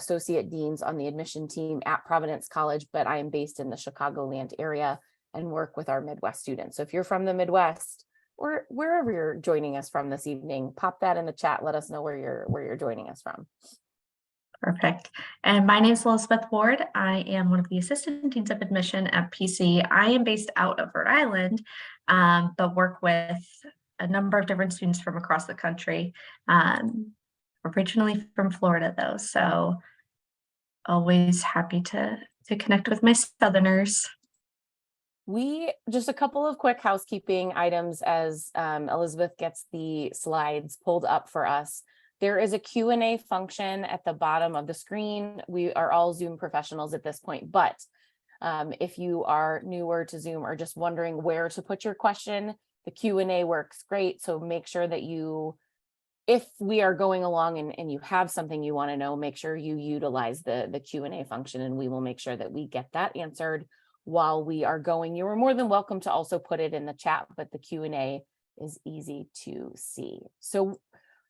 associate deans on the admission team at Providence College, but I am based in the Chicagoland area and work with our Midwest students. So if you're from the Midwest or wherever you're joining us from this evening, pop that in the chat. Let us know where you're joining us from. Perfect. And my name is Elizabeth Ward. I am one of the assistant deans of admission at PC. I am based out of Rhode Island, but work with a number of different students from across the country. Originally from Florida though, so always happy to connect with my Southerners. We just a couple of quick housekeeping items as Elizabeth gets the slides pulled up for us. There is a Q&A function at the bottom of the screen. We are all Zoom professionals at this point, but if you are newer to Zoom or just wondering where to put your question, the Q&A works great. So make sure that if we are going along and you have something you want to know, make sure you utilize the Q&A function, and we will make sure that we get that answered while we are going. You are more than welcome to also put it in the chat, but the Q&A is easy to see. So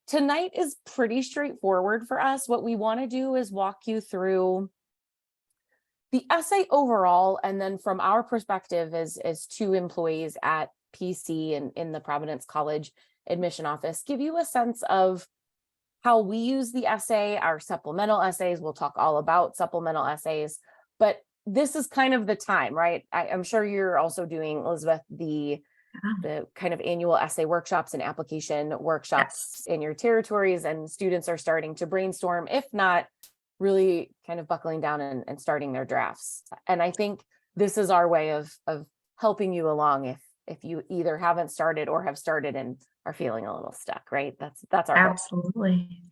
tonight is pretty straightforward for us. What we want to do is walk you through the essay overall, and then from our perspective as two employees at PC and in the Providence College admission office, give you a sense of how we use the essay, our supplemental essays. We'll talk all about supplemental essays, but this is kind of the time, right? I'm sure you're also doing, Elizabeth, the kind of annual essay workshops and application workshops in your territories, and students are starting to brainstorm, if not really kind of buckling down and starting their drafts. And I think this is our way of helping you along if you either haven't started or have started and are feeling a little stuck, right? That's our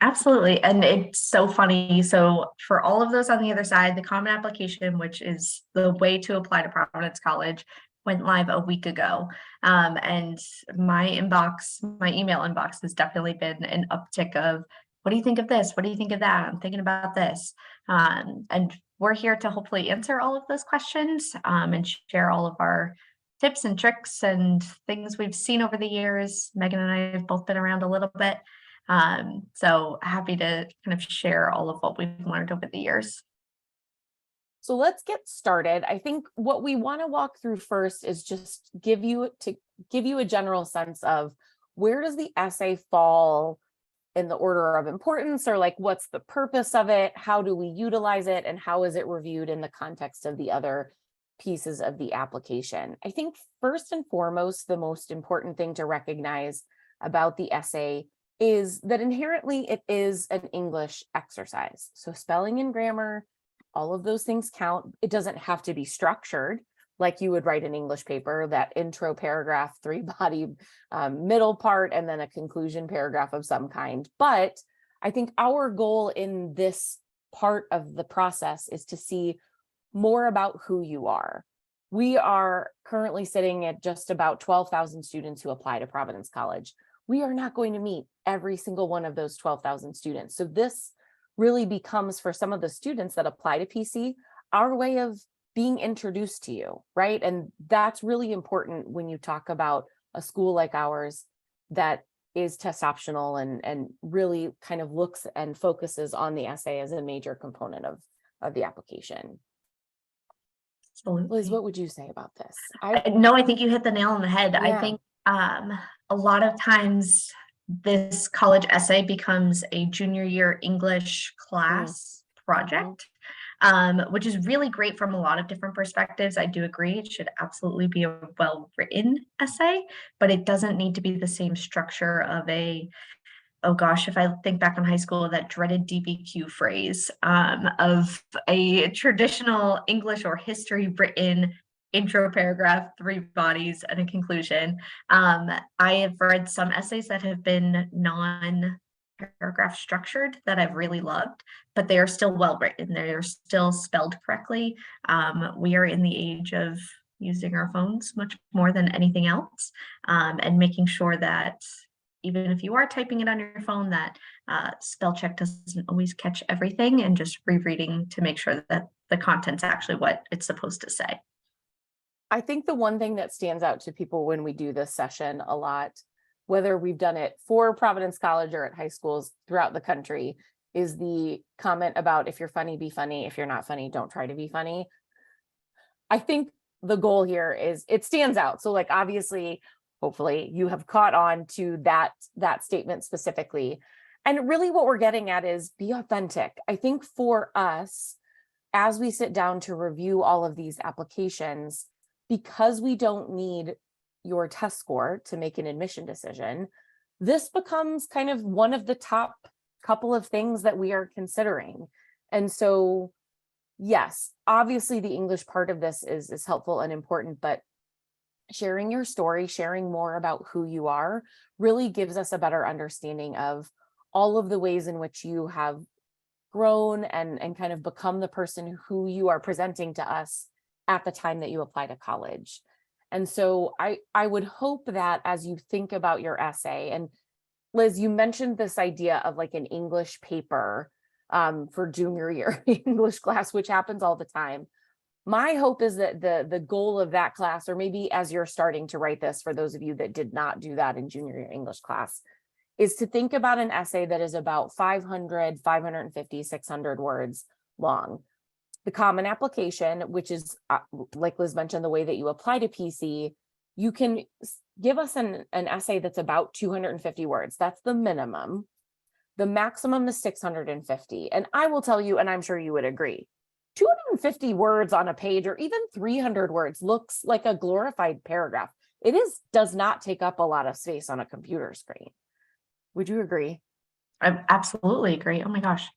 absolutely. And it's so funny. So for all of those on the other side, the common application, which is the way to apply to Providence College, went live a week ago. And my email inbox has definitely been an uptick of, what do you think of this? What do you think of that? I'm thinking about this. And we're here to hopefully answer all of those questions and share all of our tips and tricks and things we've seen over the years. Megan and I have both been around a little bit. So happy to kind of share all of what we've learned over the years. So let's get started. I think what we want to walk through first is just give you a general sense of where does the essay fall in the order of importance, or like what's the purpose of it? How do we utilize it? And how is it reviewed in the context of the other pieces of the application? I think first and foremost, the most important thing to recognize about the essay is that inherently it is an English exercise. So spelling and grammar, all of those things count. It doesn't have to be structured like you would write an English paper, that intro paragraph, 3-body middle part, and then a conclusion paragraph of some kind. But I think our goal in this part of the process is to see more about who you are. We are currently sitting at just about 12,000 students who apply to Providence College. We are not going to meet every single one of those 12,000 students. So this really becomes, for some of the students that apply to PC, our way of being introduced to you, right? And that's really important when you talk about a school like ours that is test optional and really kind of looks and focuses on the essay as a major component of the application. Absolutely. Liz, what would you say about this? No, I think you hit the nail on the head. Yeah. I think a lot of times this college essay becomes a junior year English class project, which is really great from a lot of different perspectives. I do agree it should absolutely be a well-written essay, but it doesn't need to be the same structure of oh gosh, if I think back on high school, that dreaded DBQ phrase of a traditional English or history written intro paragraph, 3 bodies, and a conclusion. I have read some essays that have been non-paragraph structured that I've really loved, but they are still well written. They're still spelled correctly. We are in the age of using our phones much more than anything else, and making sure that even if you are typing it on your phone, that spell check doesn't always catch everything, and just rereading to make sure that the content's actually what it's supposed to say. I think the one thing that stands out to people when we do this session a lot, whether we've done it for Providence College or at high schools throughout the country, is the comment about if you're funny, be funny. If you're not funny, don't try to be funny. I think the goal here is it stands out. So like, obviously, hopefully you have caught on to that statement specifically. And really what we're getting at is be authentic. I think for us, as we sit down to review all of these applications, because we don't need your test score to make an admission decision, this becomes kind of one of the top couple of things that we are considering. And so, yes, obviously the English part of this is helpful and important, but sharing your story, sharing more about who you are, really gives us a better understanding of all of the ways in which you have grown and kind of become the person who you are presenting to us at the time that you apply to college. And so I would hope that as you think about your essay, and Liz, you mentioned this idea of like an English paper for junior year English class, which happens all the time. My hope is that the goal of that class, or maybe as you're starting to write this, for those of you that did not do that in junior year English class, is to think about an essay that is about 500, 550, 600 words long. The common application, which is like Liz mentioned, the way that you apply to PC, you can give us an essay that's about 250 words. That's the minimum. The maximum is 650. And I will tell you, and I'm sure you would agree, 250 words on a page, or even 300 words, looks like a glorified paragraph. Does not take up a lot of space on a computer screen. Would you agree? I absolutely agree. Oh my gosh.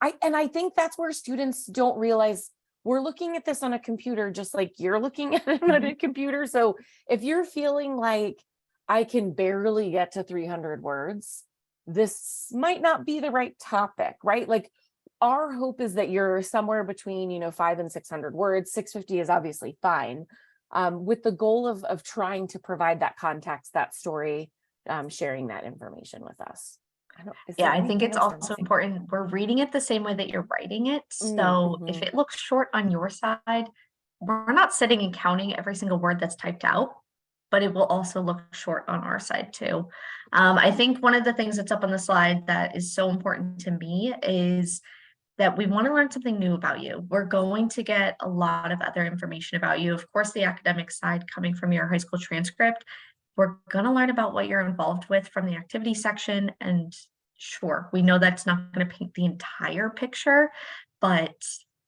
I think that's where students don't realize we're looking at this on a computer, just like you're looking at it on a computer. So if you're feeling like I can barely get to 300 words, this might not be the right topic, right? Like, our hope is that you're somewhere between, 500 and 600 words. 650 is obviously fine, with the goal of trying to provide that context, that story, sharing that information with us. Yeah, I think it's also important. We're reading it the same way that you're writing it. So if it looks short on your side, we're not sitting and counting every single word that's typed out, but it will also look short on our side too. I think one of the things that's up on the slide that is so important to me is that we want to learn something new about you. We're going to get a lot of other information about you. Of course, the academic side coming from your high school transcript. We're going to learn about what you're involved with from the activity section. And sure, we know that's not going to paint the entire picture, but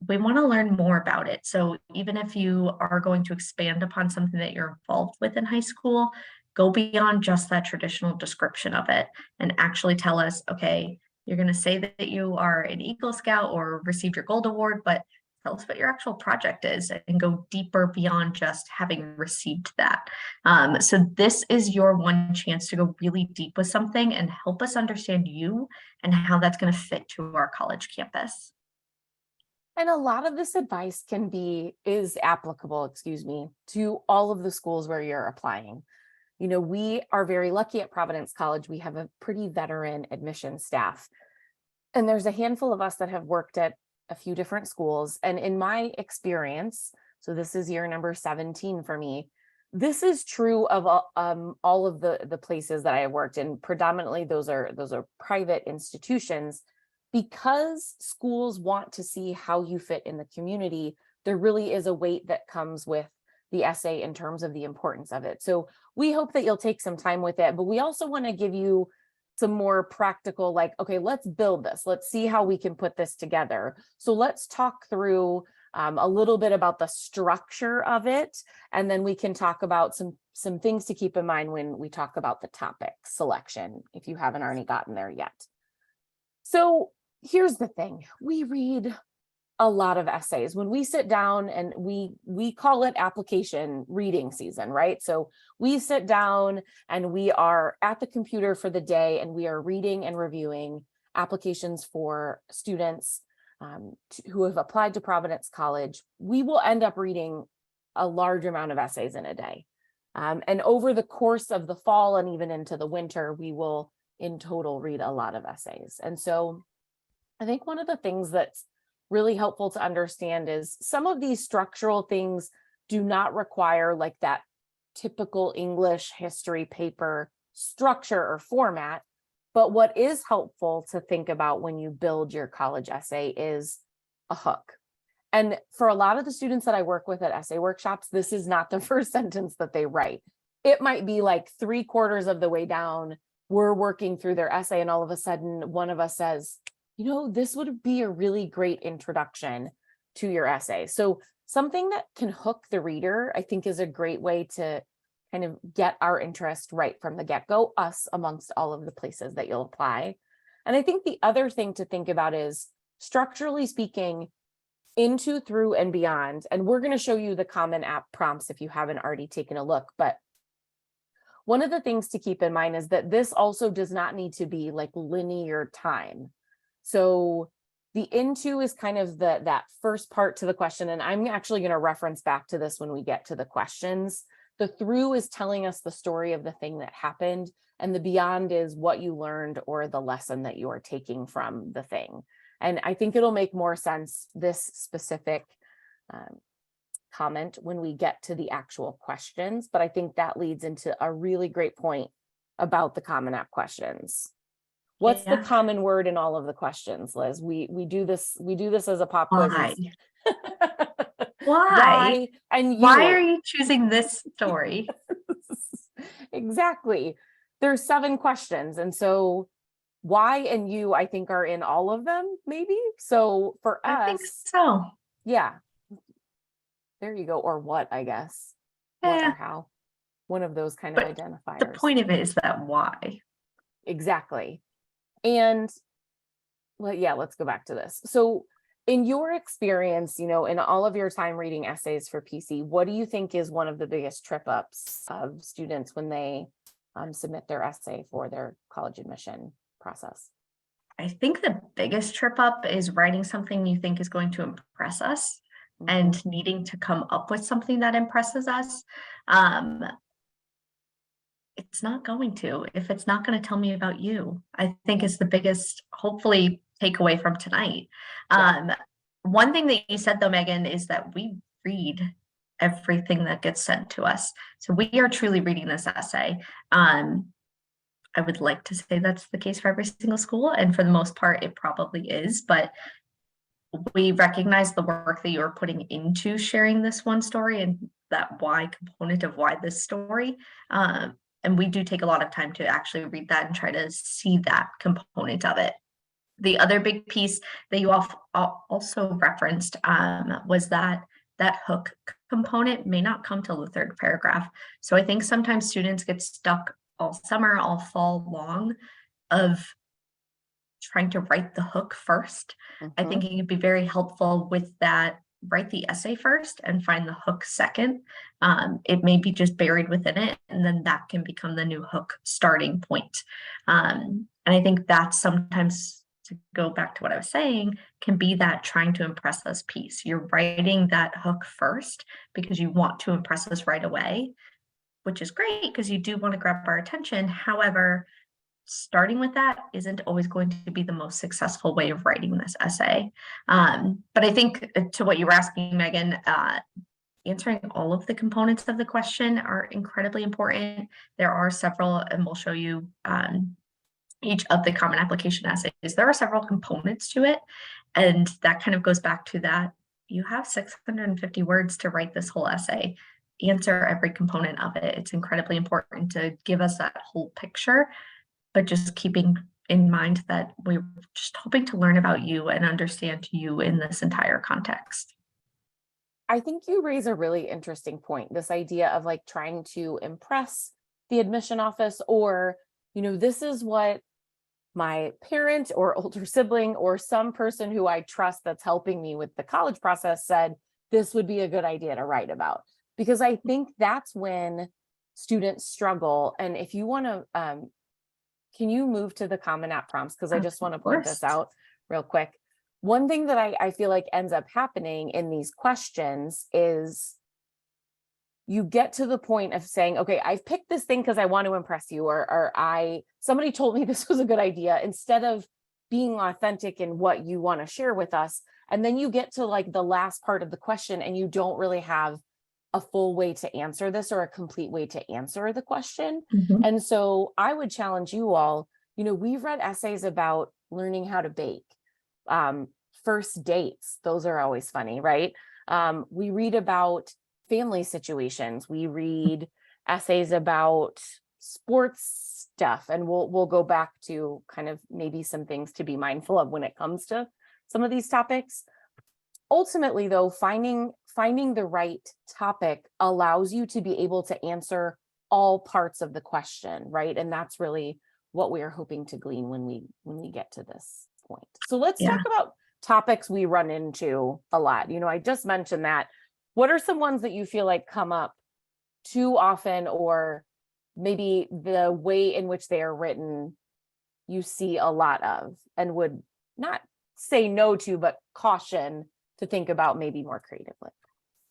we want to learn more about it. So even if you are going to expand upon something that you're involved with in high school, go beyond just that traditional description of it and actually tell us, okay, you're going to say that you are an Eagle Scout or received your Gold Award, but tell us what your actual project is and go deeper beyond just having received that. So this is your one chance to go really deep with something and help us understand you and how that's going to fit to our college campus. And a lot of this advice is applicable, to all of the schools where you're applying. We are very lucky at Providence College. We have a pretty veteran admission staff. And there's a handful of us that have worked at a few different schools. And in my experience, so this is year number 17 for me, this is true of all of the places that I have worked in. Predominantly, those are private institutions. Because schools want to see how you fit in the community, there really is a weight that comes with the essay in terms of the importance of it. So we hope that you'll take some time with it, but we also want to give you some more practical, like, okay, let's build this. Let's see how we can put this together. So let's talk through a little bit about the structure of it, and then we can talk about some things to keep in mind when we talk about the topic selection, if you haven't already gotten there yet. So here's the thing. We read a lot of essays when we sit down, and we call it application reading season, right? So we sit down and we are at the computer for the day, and we are reading and reviewing applications for students who have applied to Providence College. We will end up reading a large amount of essays in a day. And over the course of the fall and even into the winter, we will in total read a lot of essays. And so I think one of the things that's really helpful to understand is some of these structural things do not require like that typical English history paper structure or format. But what is helpful to think about when you build your college essay is a hook. And for a lot of the students that I work with at essay workshops, this is not the first sentence that they write. It might be like 3/4 of the way down, we're working through their essay, and all of a sudden one of us says, you know, this would be a really great introduction to your essay. So something that can hook the reader, I think, is a great way to kind of get our interest right from the get-go, us amongst all of the places that you'll apply. And I think the other thing to think about is, structurally speaking, into, through, and beyond. And we're going to show you the Common App prompts if you haven't already taken a look. But one of the things to keep in mind is that this also does not need to be like linear time. So the into is kind of that first part to the question. And I'm actually going to reference back to this when we get to the questions. The through is telling us the story of the thing that happened. And the beyond is what you learned or the lesson that you are taking from the thing. And I think it'll make more sense, this specific comment, when we get to the actual questions. But I think that leads into a really great point about the Common App questions. What's the common word in all of the questions, Liz? We do this as a pop quiz. Why? Why? And why are you choosing this story? Exactly. There's 7 questions. And so why and you, I think, are in all of them, maybe. So for us, I think so. Yeah. There you go. Or what, I guess. What or how. One of those kind of identifiers. The point of it is that why. Exactly. And well, yeah, let's go back to this. So in your experience, you know, in all of your time reading essays for PC, what do you think is one of the biggest trip ups of students when they submit their essay for their college admission process? I think the biggest trip up is writing something you think is going to impress us and needing to come up with something that impresses us. It's not going to, if it's not going to tell me about you, I think is the biggest, hopefully, takeaway from tonight. One thing that you said though, Megan, is that we read everything that gets sent to us. So we are truly reading this essay. I would like to say that's the case for every single school, and for the most part, it probably is, but we recognize the work that you're putting into sharing this one story and that why component of why this story. And we do take a lot of time to actually read that and try to see that component of it. The other big piece that you also referenced was that hook component may not come till the 3rd paragraph. So I think sometimes students get stuck all summer, all fall long of trying to write the hook first. I think it could be very helpful with that. Write the essay first and find the hook second. It may be just buried within it, and then that can become the new hook starting point. And I think that's sometimes, to go back to what I was saying, can be that trying to impress us piece. You're writing that hook first because you want to impress us right away, which is great because you do want to grab our attention. However, starting with that isn't always going to be the most successful way of writing this essay. But I think to what you were asking, Megan, answering all of the components of the question are incredibly important. There are several, and we'll show you each of the common application essays. There are several components to it. And that kind of goes back to that. You have 650 words to write this whole essay. Answer every component of it. It's incredibly important to give us that whole picture, but just keeping in mind that we're just hoping to learn about you and understand you in this entire context. I think you raise a really interesting point, this idea of like trying to impress the admission office, or, you know, this is what my parent or older sibling or some person who I trust that's helping me with the college process said this would be a good idea to write about. Because I think that's when students struggle. And if you want to, can you move to the Common App prompts? Because I just want to point this out real quick. One thing that I feel like ends up happening in these questions is you get to the point of saying, okay, I've picked this thing because I want to impress you, or somebody told me this was a good idea, instead of being authentic in what you want to share with us. And then you get to like the last part of the question and you don't really have a full way to answer this or a complete way to answer the question. And so I would challenge you all we've read essays about learning how to bake, um, first dates. Those are always funny, right? We read about family situations. We read essays about sports stuff, and we'll go back to kind of maybe some things to be mindful of when it comes to some of these topics. Ultimately, though, finding the right topic allows you to be able to answer all parts of the question, right? And that's really what we are hoping to glean when we get to this point. So let's Yeah. talk about topics we run into a lot. I just mentioned that. What are some ones that you feel like come up too often, or maybe the way in which they are written you see a lot of and would not say no to, but caution to think about maybe more creatively?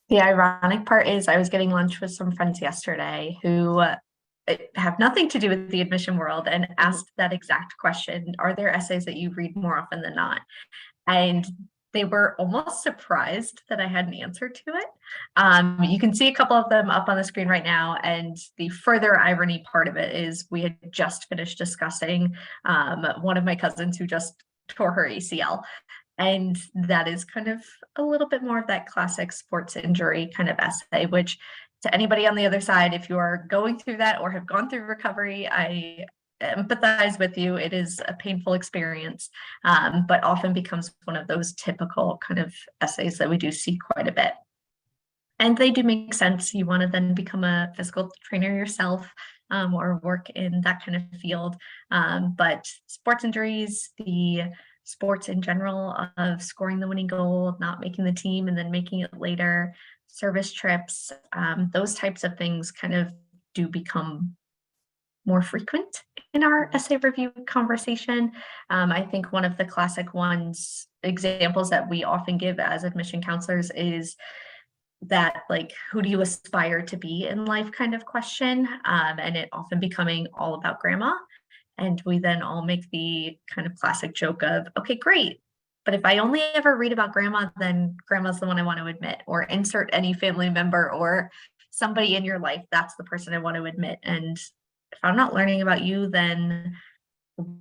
The ironic part is I was getting lunch with some friends yesterday who have nothing to do with the admission world and asked that exact question. Are there essays that you read more often than not? And they were almost surprised that I had an answer to it. You can see a couple of them up on the screen right now. And the further irony part of it is we had just finished discussing one of my cousins who just tore her ACL. And that is kind of a little bit more of that classic sports injury kind of essay, which to anybody on the other side, if you are going through that or have gone through recovery, I empathize with you. It is a painful experience, but often becomes one of those typical kind of essays that we do see quite a bit. And they do make sense. You want to then become a physical trainer yourself, or work in that kind of field. But sports injuries, the sports in general of scoring the winning goal, not making the team, and then making it later, service trips, those types of things kind of do become more frequent in our essay review conversation. I think one of the classic examples that we often give as admission counselors is that, like, who do you aspire to be in life kind of question, and it often becoming all about grandma. And we then all make the kind of classic joke of, okay, great, but if I only ever read about grandma, then grandma's the one I want to admit, or insert any family member or somebody in your life, that's the person I want to admit. And if I'm not learning about you, then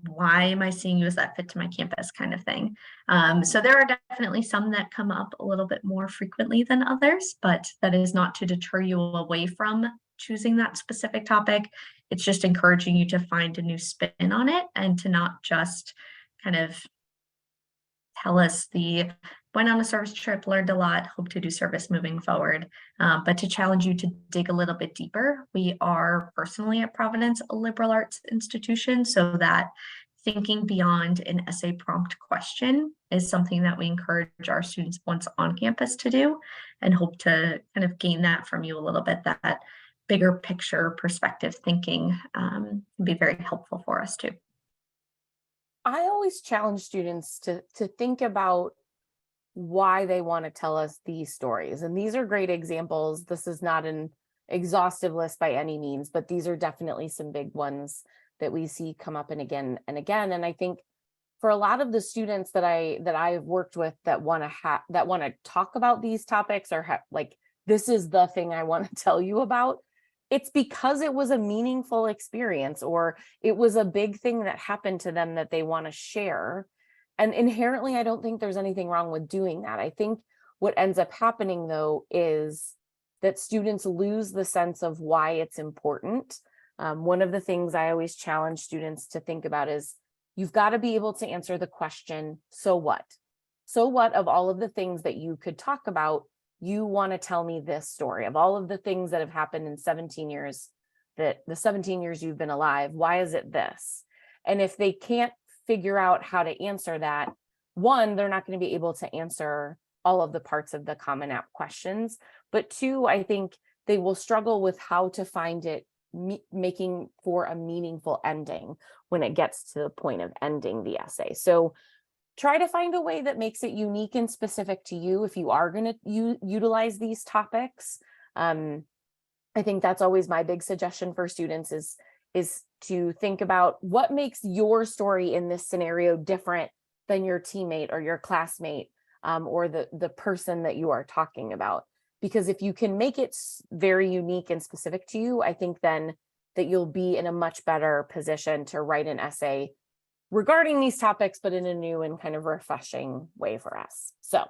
why am I seeing you as that fit to my campus kind of thing? So there are definitely some that come up a little bit more frequently than others, but that is not to deter you away from choosing that specific topic. It's just encouraging you to find a new spin on it and to not just kind of tell us went on a service trip, learned a lot, hope to do service moving forward, but to challenge you to dig a little bit deeper. We are personally at Providence a liberal arts institution, so that thinking beyond an essay prompt question is something that we encourage our students once on campus to do, and hope to kind of gain that from you a little bit. That bigger picture perspective thinking can be very helpful for us too. I always challenge students to think about why they want to tell us these stories. And these are great examples. This is not an exhaustive list by any means, but these are definitely some big ones that we see come up and again and again. And I think for a lot of the students that I've worked with that want to talk about these topics, or like, this is the thing I want to tell you about, it's because it was a meaningful experience, or it was a big thing that happened to them that they want to share. And inherently, I don't think there's anything wrong with doing that. I think what ends up happening, though, is that students lose the sense of why it's important. One of the things I always challenge students to think about is, you've got to be able to answer the question, so what? So what of all of the things that you could talk about? You want to tell me this story of all of the things that have happened in 17 years, that the 17 years you've been alive, why is it this? And if they can't figure out how to answer that, one, they're not going to be able to answer all of the parts of the Common App questions. But two, I think they will struggle with how to find it making for a meaningful ending when it gets to the point of ending the essay. So try to find a way that makes it unique and specific to you if you are going to utilize these topics. I think that's always my big suggestion for students is to think about what makes your story in this scenario different than your teammate or your classmate, or the person that you are talking about. Because if you can make it very unique and specific to you, I think then that you'll be in a much better position to write an essay regarding these topics, but in a new and kind of refreshing way for us. So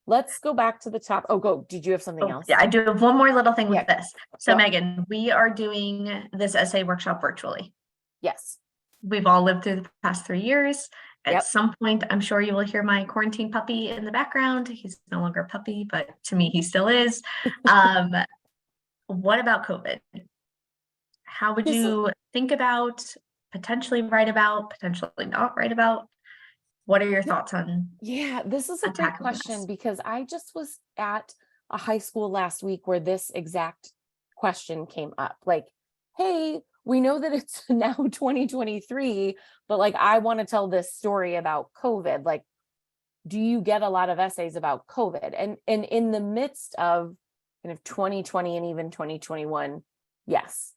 let's go back to the top. Oh, go. Did you have something else? Yeah, I do have one more little thing with Yeah. this. So Yep. Megan, we are doing this essay workshop virtually. Yes. We've all lived through the past 3 years. At Yep. some point, I'm sure you will hear my quarantine puppy in the background. He's no longer a puppy, but to me, he still is. What about COVID? How would you think about, potentially write about, potentially not write about? What are your thoughts on Yeah, this is a great tackling question this? because I just was at a high school last week where this exact question came up. Like, hey, we know that it's now 2023, but like, I want to tell this story about COVID. Like, do you get a lot of essays about COVID? And in the midst of kind of 2020 and even 2021, yes,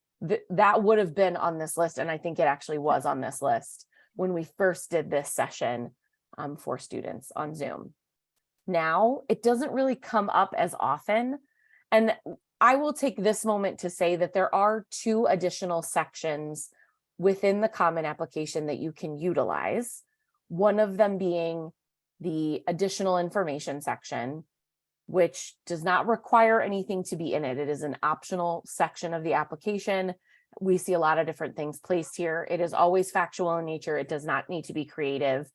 that would have been on this list. And I think it actually was on this list when we first did this session for students on Zoom. Now, it doesn't really come up as often. And I will take this moment to say that there are 2 additional sections within the Common Application that you can utilize. One of them being the additional information section, which does not require anything to be in it. It is an optional section of the application. We see a lot of different things placed here. It is always factual in nature. It does not need to be creative.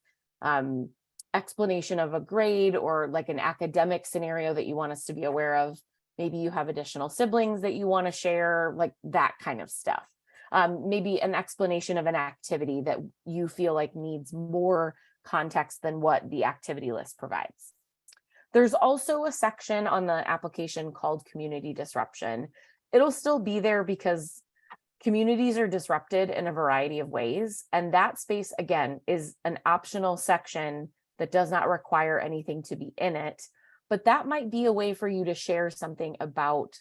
Explanation of a grade or like an academic scenario that you want us to be aware of. Maybe you have additional siblings that you want to share, like that kind of stuff. Maybe an explanation of an activity that you feel like needs more context than what the activity list provides. There's also a section on the application called community disruption. It'll still be there because communities are disrupted in a variety of ways. And that space, again, is an optional section that does not require anything to be in it. But that might be a way for you to share something about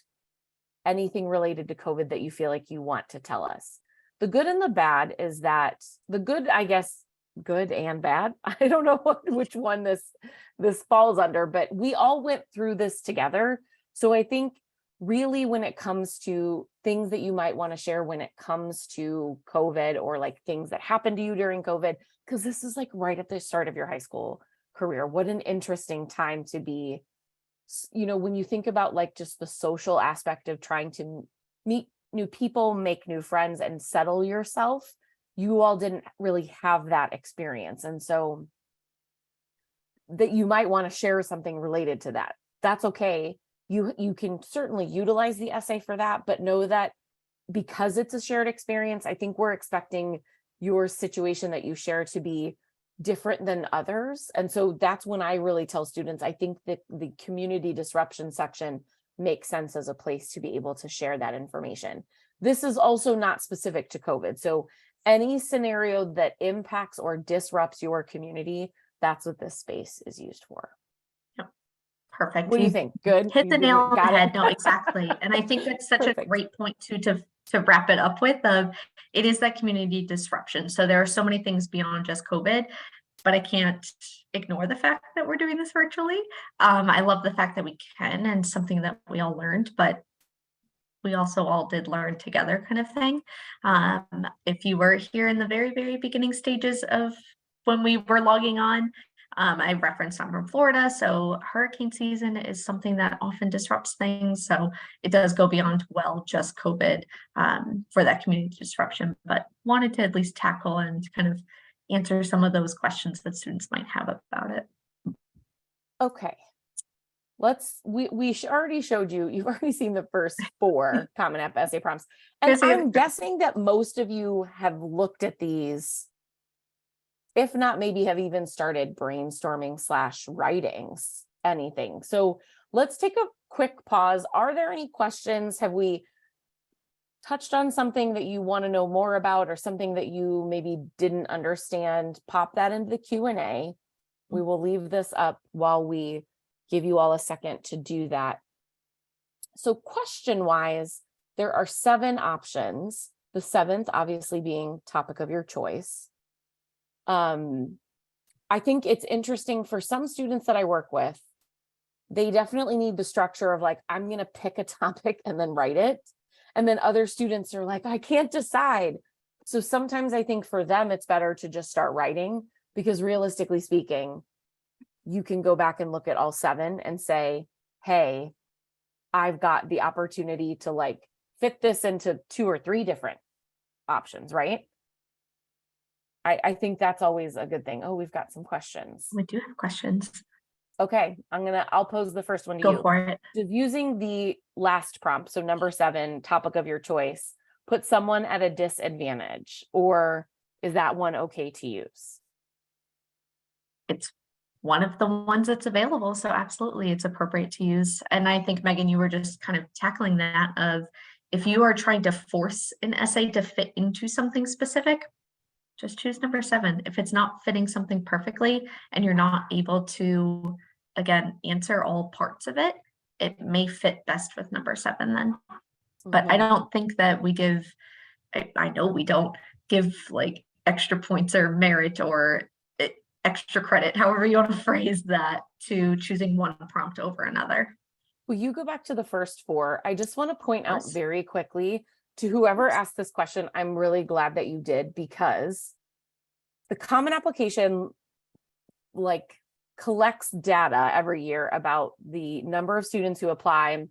anything related to COVID that you feel like you want to tell us. The good and the bad is that the good, I guess, good and bad. I don't know which one this falls under, but we all went through this together. So I think really when it comes to things that you might want to share when it comes to COVID or like things that happened to you during COVID, because this is like right at the start of your high school career. What an interesting time to be, when you think about like just the social aspect of trying to meet new people, make new friends, and settle yourself. You all didn't really have that experience. And so that you might want to share something related to that. That's okay. You can certainly utilize the essay for that, but know that because it's a shared experience, I think we're expecting your situation that you share to be different than others. And so that's when I really tell students, I think that the community disruption section makes sense as a place to be able to share that information. This is also not specific to COVID. So any scenario that impacts or disrupts your community, that's what this space is used for. Perfect. What do you think? Good. Hit the nail on the head. It? No, exactly. And I think that's such a Perfect. great point too to wrap it up with. It is that community disruption. So there are so many things beyond just COVID, but I can't ignore the fact that we're doing this virtually. I love the fact that we can, and something that we all learned, but we also all did learn together, kind of thing. If you were here in the very, very beginning stages of when we were logging on, I referenced I'm from Florida, so hurricane season is something that often disrupts things. So it does go beyond, well, just COVID for that community disruption, but wanted to at least tackle and kind of answer some of those questions that students might have about it. Okay. We already showed you've already seen the first 4 Common App essay prompts. And I'm guessing that most of you have looked at these, if not maybe have even started brainstorming / writing anything. So let's take a quick pause. Are there any questions? Have we touched on something that you want to know more about or something that you maybe didn't understand? Pop that into the Q&A. We will leave this up while we give you all a second to do that. So question-wise, there are 7 options, the 7th obviously being topic of your choice. I think it's interesting for some students that I work with, they definitely need the structure of like, I'm going to pick a topic and then write it. And then other students are like, I can't decide. So sometimes I think for them, it's better to just start writing, because realistically speaking, you can go back and look at all 7 and say, hey, I've got the opportunity to like fit this into 2 or 3 different options, right? I think that's always a good thing. Oh, we've got some questions. We do have questions. Okay, I'll pose the first one to you. Go for it. Does using the last prompt, so number 7, topic of your choice, put someone at a disadvantage, or is that one okay to use? It's one of the ones that's available, so absolutely it's appropriate to use. And I think, Megan, you were just kind of tackling that of, if you are trying to force an essay to fit into something specific, just choose number 7. If it's not fitting something perfectly and you're not able to, again, answer all parts of it, it may fit best with number 7 then. But I don't think that we give, I know we don't give like extra points or merit or extra credit, however you want to phrase that, to choosing one prompt over another. Will you go back to the first 4? I just want to point out very quickly to whoever asked this question, I'm really glad that you did, because the Common Application like collects data every year about the number of students who apply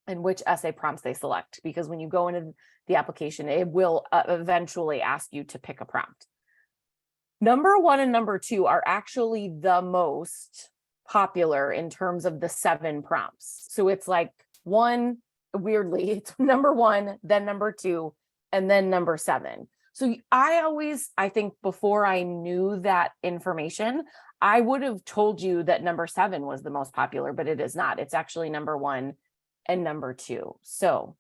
and which essay prompts they select, because when you go into the application, it will eventually ask you to pick a prompt. Number 1 and number 2 are actually the most popular in terms of the 7 prompts. So it's like weirdly, it's number 1, then number 2, and then number 7. So I think before I knew that information, I would have told you that number 7 was the most popular, but it is not. It's actually number 1 and number 2. So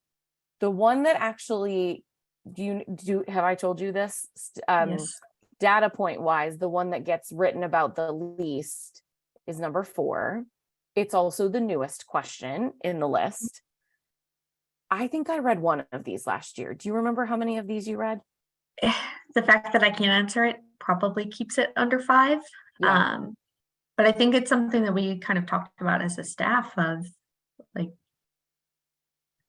the one that actually, have I told you this? Yes. Data point wise, the one that gets written about the least is number 4. It's also the newest question in the list. I think I read one of these last year. Do you remember how many of these you read? The fact that I can't answer it probably keeps it under 5. Yeah. But I think it's something that we kind of talked about as a staff of, like,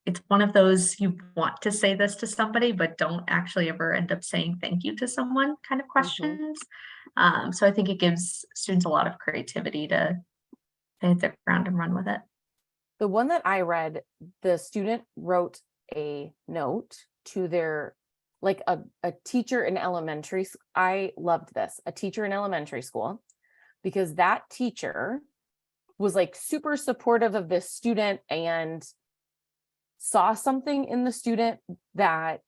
it's one of those, you want to say this to somebody, but don't actually ever end up saying thank you to someone kind of questions. So I think it gives students a lot of creativity to hit the ground and run with it. The one that I read, the student wrote a note to their, like a teacher in elementary. I loved this, a teacher in elementary school, because that teacher was like super supportive of this student and saw something in the student that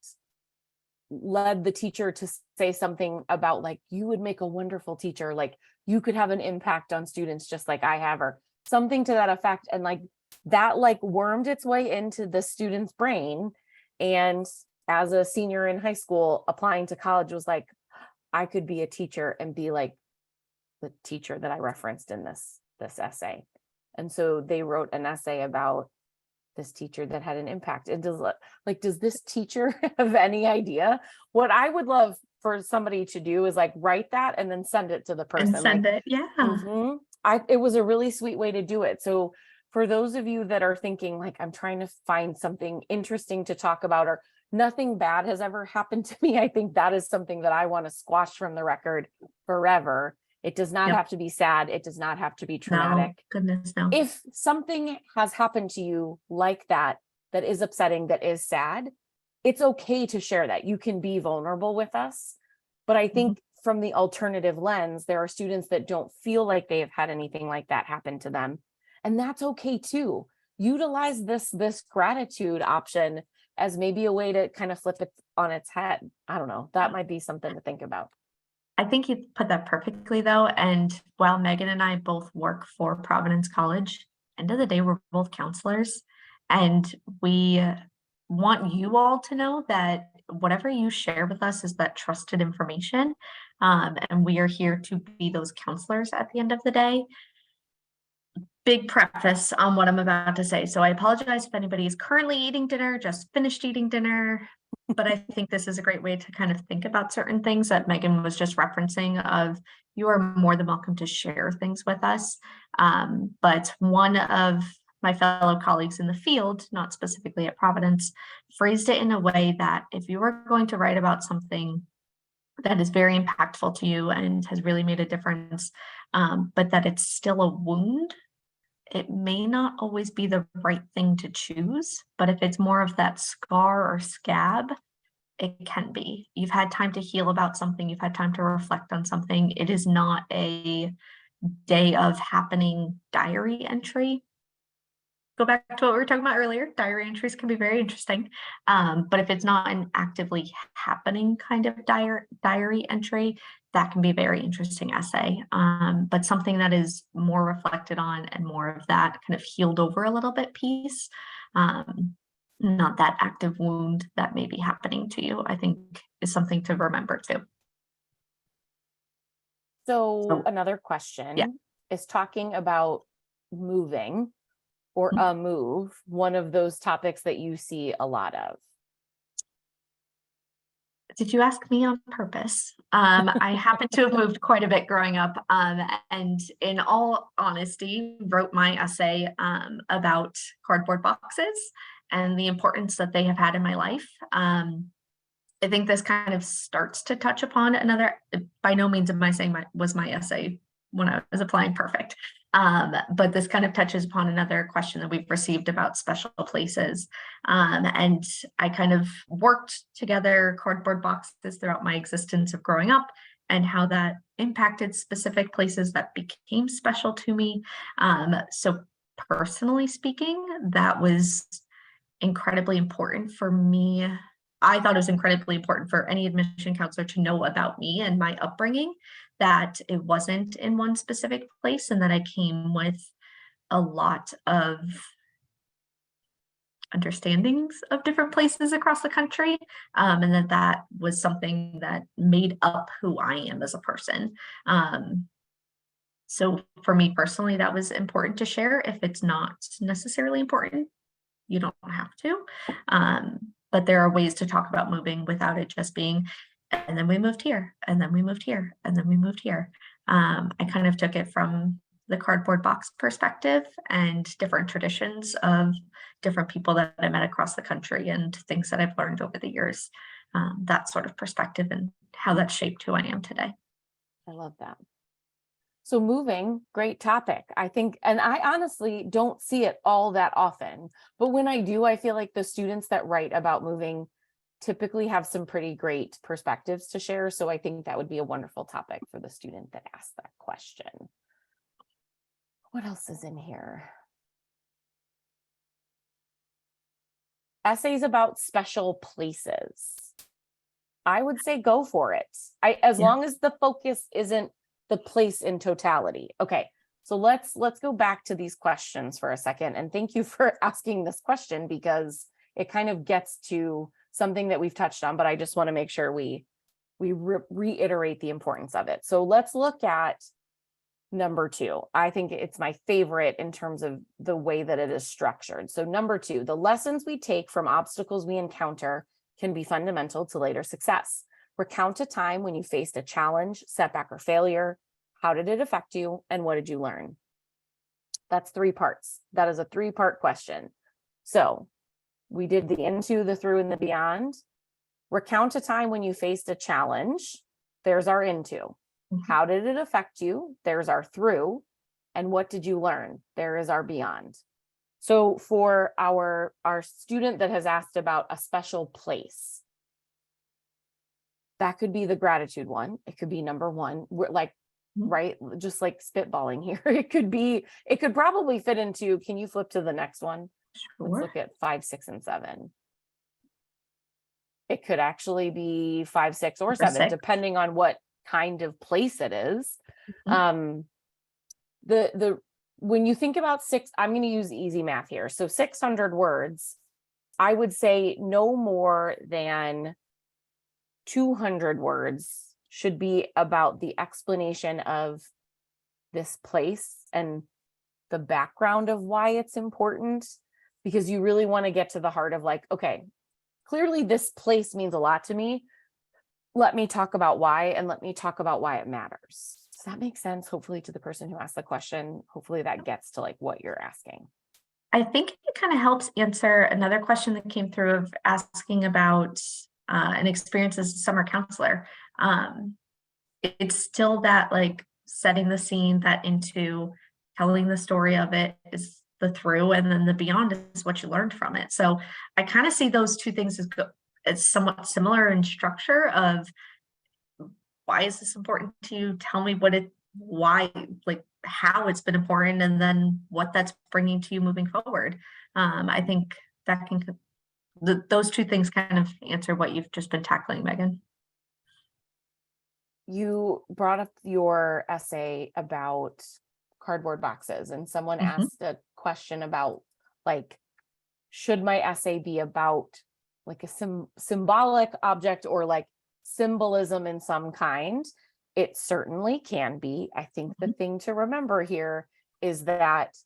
led the teacher to say something about like, you would make a wonderful teacher, like you could have an impact on students just like I have, or something to that effect. And like that like wormed its way into the student's brain. And as a senior in high school, applying to college, was like, I could be a teacher and be like the teacher that I referenced in this essay. And so they wrote an essay about this teacher that had an impact. And does this teacher have any idea? What I would love for somebody to do is like write that and then send it to the person. And send like, it, yeah. It was a really sweet way to do it. So for those of you that are thinking like, I'm trying to find something interesting to talk about, or nothing bad has ever happened to me, I think that is something that I want to squash from the record forever. It does not have to be sad. It does not have to be traumatic. No, goodness, no. If something has happened to you like that, that is upsetting, that is sad, it's okay to share that. You can be vulnerable with us. But I think from the alternative lens, there are students that don't feel like they have had anything like that happen to them. And that's okay too. Utilize this gratitude option as maybe a way to kind of flip it on its head. I don't know. That might be something to think about. I think you put that perfectly though. And while Megan and I both work for Providence College, end of the day, we're both counselors, and we want you all to know that whatever you share with us is that trusted information. And we are here to be those counselors at the end of the day. Big preface on what I'm about to say. So I apologize if anybody is currently eating dinner, just finished eating dinner, but I think this is a great way to kind of think about certain things that Megan was just referencing of, you are more than welcome to share things with us. But one of my fellow colleagues in the field, not specifically at Providence, phrased it in a way that if you were going to write about something that is very impactful to you and has really made a difference, but that it's still a wound, it may not always be the right thing to choose. But if it's more of that scar or scab, it can be. You've had time to heal about something, you've had time to reflect on something. It is not a day of happening diary entry. Go back to what we were talking about earlier. Diary entries can be very interesting. But if it's not an actively happening kind of diary entry, that can be a very interesting essay. But something that is more reflected on and more of that kind of healed over a little bit piece, not that active wound that may be happening to you, I think is something to remember too. So another question is talking about moving or a move, one of those topics that you see a lot of. Did you ask me on purpose? I happen to have moved quite a bit growing up, and in all honesty, wrote my essay about cardboard boxes and the importance that they have had in my life. I think this kind of starts to touch upon another, by no means am I saying was my essay when I was applying perfect. But this kind of touches upon another question that we've received about special places. And I kind of worked together cardboard boxes throughout my existence of growing up and how that impacted specific places that became special to me. So personally speaking, that was incredibly important for me. I thought it was incredibly important for any admission counselor to know about me and my upbringing, that it wasn't in one specific place and that I came with a lot of understandings of different places across the country, and that was something that made up who I am as a person. So for me personally, that was important to share. If it's not necessarily important, you don't have to. But there are ways to talk about moving without it just being, and then we moved here, and then we moved here, and then we moved here. I kind of took it from the cardboard box perspective and different traditions of different people that I met across the country and things that I've learned over the years. That sort of perspective and how that shaped who I am today. I love that. So moving, great topic. I think, and I honestly don't see it all that often, but when I do, I feel like the students that write about moving typically have some pretty great perspectives to share. So I think that would be a wonderful topic for the student that asked that question. What else is in here? Essays about special places. I would say go for it. As long as the focus isn't the place in totality. Okay, so let's go back to these questions for a second. And thank you for asking this question because it kind of gets to something that we've touched on, but I just want to make sure we reiterate the importance of it. So let's look at number 2. I think it's my favorite in terms of the way that it is structured. So number 2, the lessons we take from obstacles we encounter can be fundamental to later success. Recount a time when you faced a challenge, setback, or failure. How did it affect you? And what did you learn? That's 3 parts. That is a 3-part question. So we did the into, the through, and the beyond. Recount a time when you faced a challenge. There's our into. How did it affect you? There's our through. And what did you learn? There is our beyond. So for our student that has asked about a special place, that could be the gratitude one. It could be number 1. We're like, right, just like spitballing here. It could probably fit into, can you flip to the next one? Sure. Let's look at 5, 6, and 7. It could actually be 5, 6, or 7, 6. depending on what kind of place it is. When you think about 6, I'm going to use easy math here. So 600 words, I would say no more than 200 words should be about the explanation of this place and the background of why it's important, because you really want to get to the heart of like, okay, clearly this place means a lot to me. Let me talk about why, and let me talk about why it matters. Does that make sense? Hopefully to the person who asked the question, hopefully that gets to like what you're asking. I think it kind of helps answer another question that came through of asking about an experience as a summer counselor. Um, it's still that like setting the scene, that into telling the story of it is the through, and then the beyond is what you learned from it. So I kind of see those two things as somewhat similar in structure of why is this important to you? Tell me why, like how it's been important, and then what that's bringing to you moving forward. I think that those two things kind of answer what you've just been tackling, Megan. You brought up your essay about cardboard boxes, and someone Mhm. asked a question about like, should my essay be about like a symbolic object or like symbolism in some kind? It certainly can be. I think the Mhm. thing to remember here is that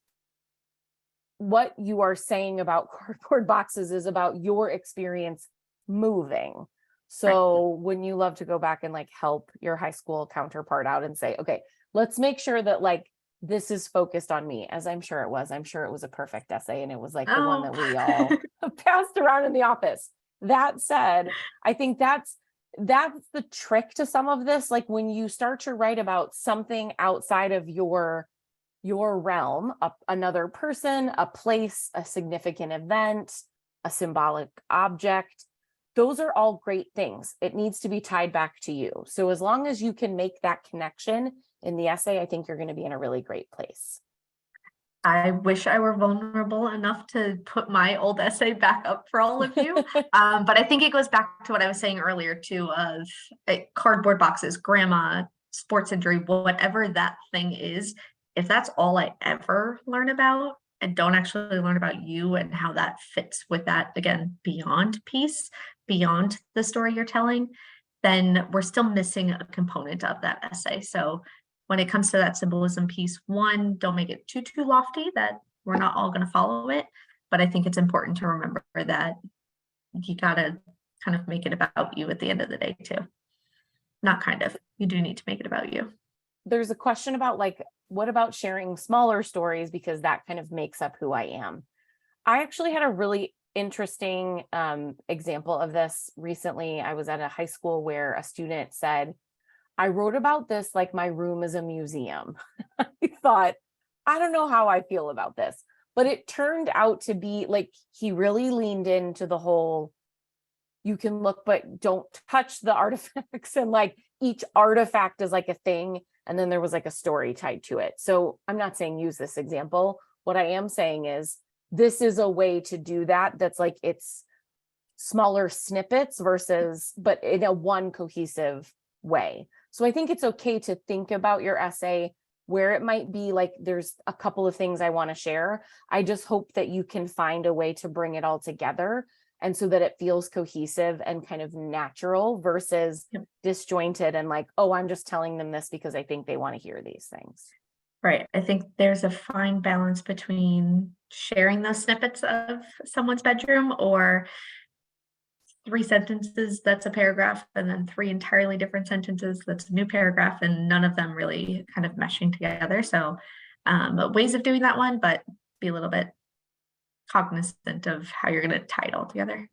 what you are saying about cardboard boxes is about your experience moving. Right. So when you love to go back and like help your high school counterpart out and say, okay, let's make sure that like this is focused on me, as I'm sure it was. I'm sure it was a perfect essay, and it was like the one Oh, that we all passed around in the office. That said, I think that's the trick to some of this. Like when you start to write about something outside of your realm, another person, a place, a significant event, a symbolic object, those are all great things. It needs to be tied back to you. So as long as you can make that connection in the essay, I think you're going to be in a really great place. I wish I were vulnerable enough to put my old essay back up for all of you. But I think it goes back to what I was saying earlier too, of cardboard boxes, grandma, sports injury, whatever that thing is. If that's all I ever learn about and don't actually learn about you and how that fits with that, again, beyond piece, beyond the story you're telling, then we're still missing a component of that essay. So when it comes to that symbolism piece, one, don't make it too lofty that we're not all going to follow it. But I think it's important to remember that you got to kind of make it about you at the end of the day, too. Not kind of, you do need to make it about you. There's a question about like, what about sharing smaller stories? Because that kind of makes up who I am. I actually had a really interesting example of this recently. I was at a high school where a student said, I wrote about this like my room is a museum. I thought, I don't know how I feel about this, but it turned out to be like he really leaned into the whole you can look, but don't touch the artifacts. And like each artifact is like a thing. And then there was like a story tied to it. So I'm not saying use this example. What I am saying is this is a way to do that. That's like it's smaller snippets versus, but in a one cohesive way. So I think it's okay to think about your essay where it might be like there's a couple of things I want to share. I just hope that you can find a way to bring it all together, and so that it feels cohesive and kind of natural versus disjointed and like, oh, I'm just telling them this because I think they want to hear these things. Right. I think there's a fine balance between sharing those snippets of someone's bedroom, or 3 sentences that's a paragraph, and then 3 entirely different sentences that's a new paragraph, and none of them really kind of meshing together. So ways of doing that one, but be a little bit cognizant of how you're going to tie it all together.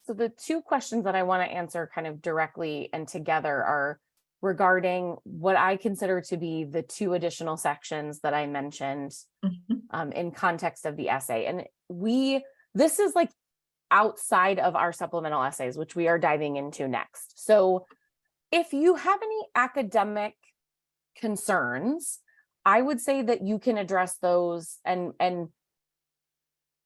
So the two questions that I want to answer kind of directly and together are regarding what I consider to be the two additional sections that I mentioned in context of the essay. And this is like outside of our supplemental essays, which we are diving into next. So if you have any academic concerns, I would say that you can address those, and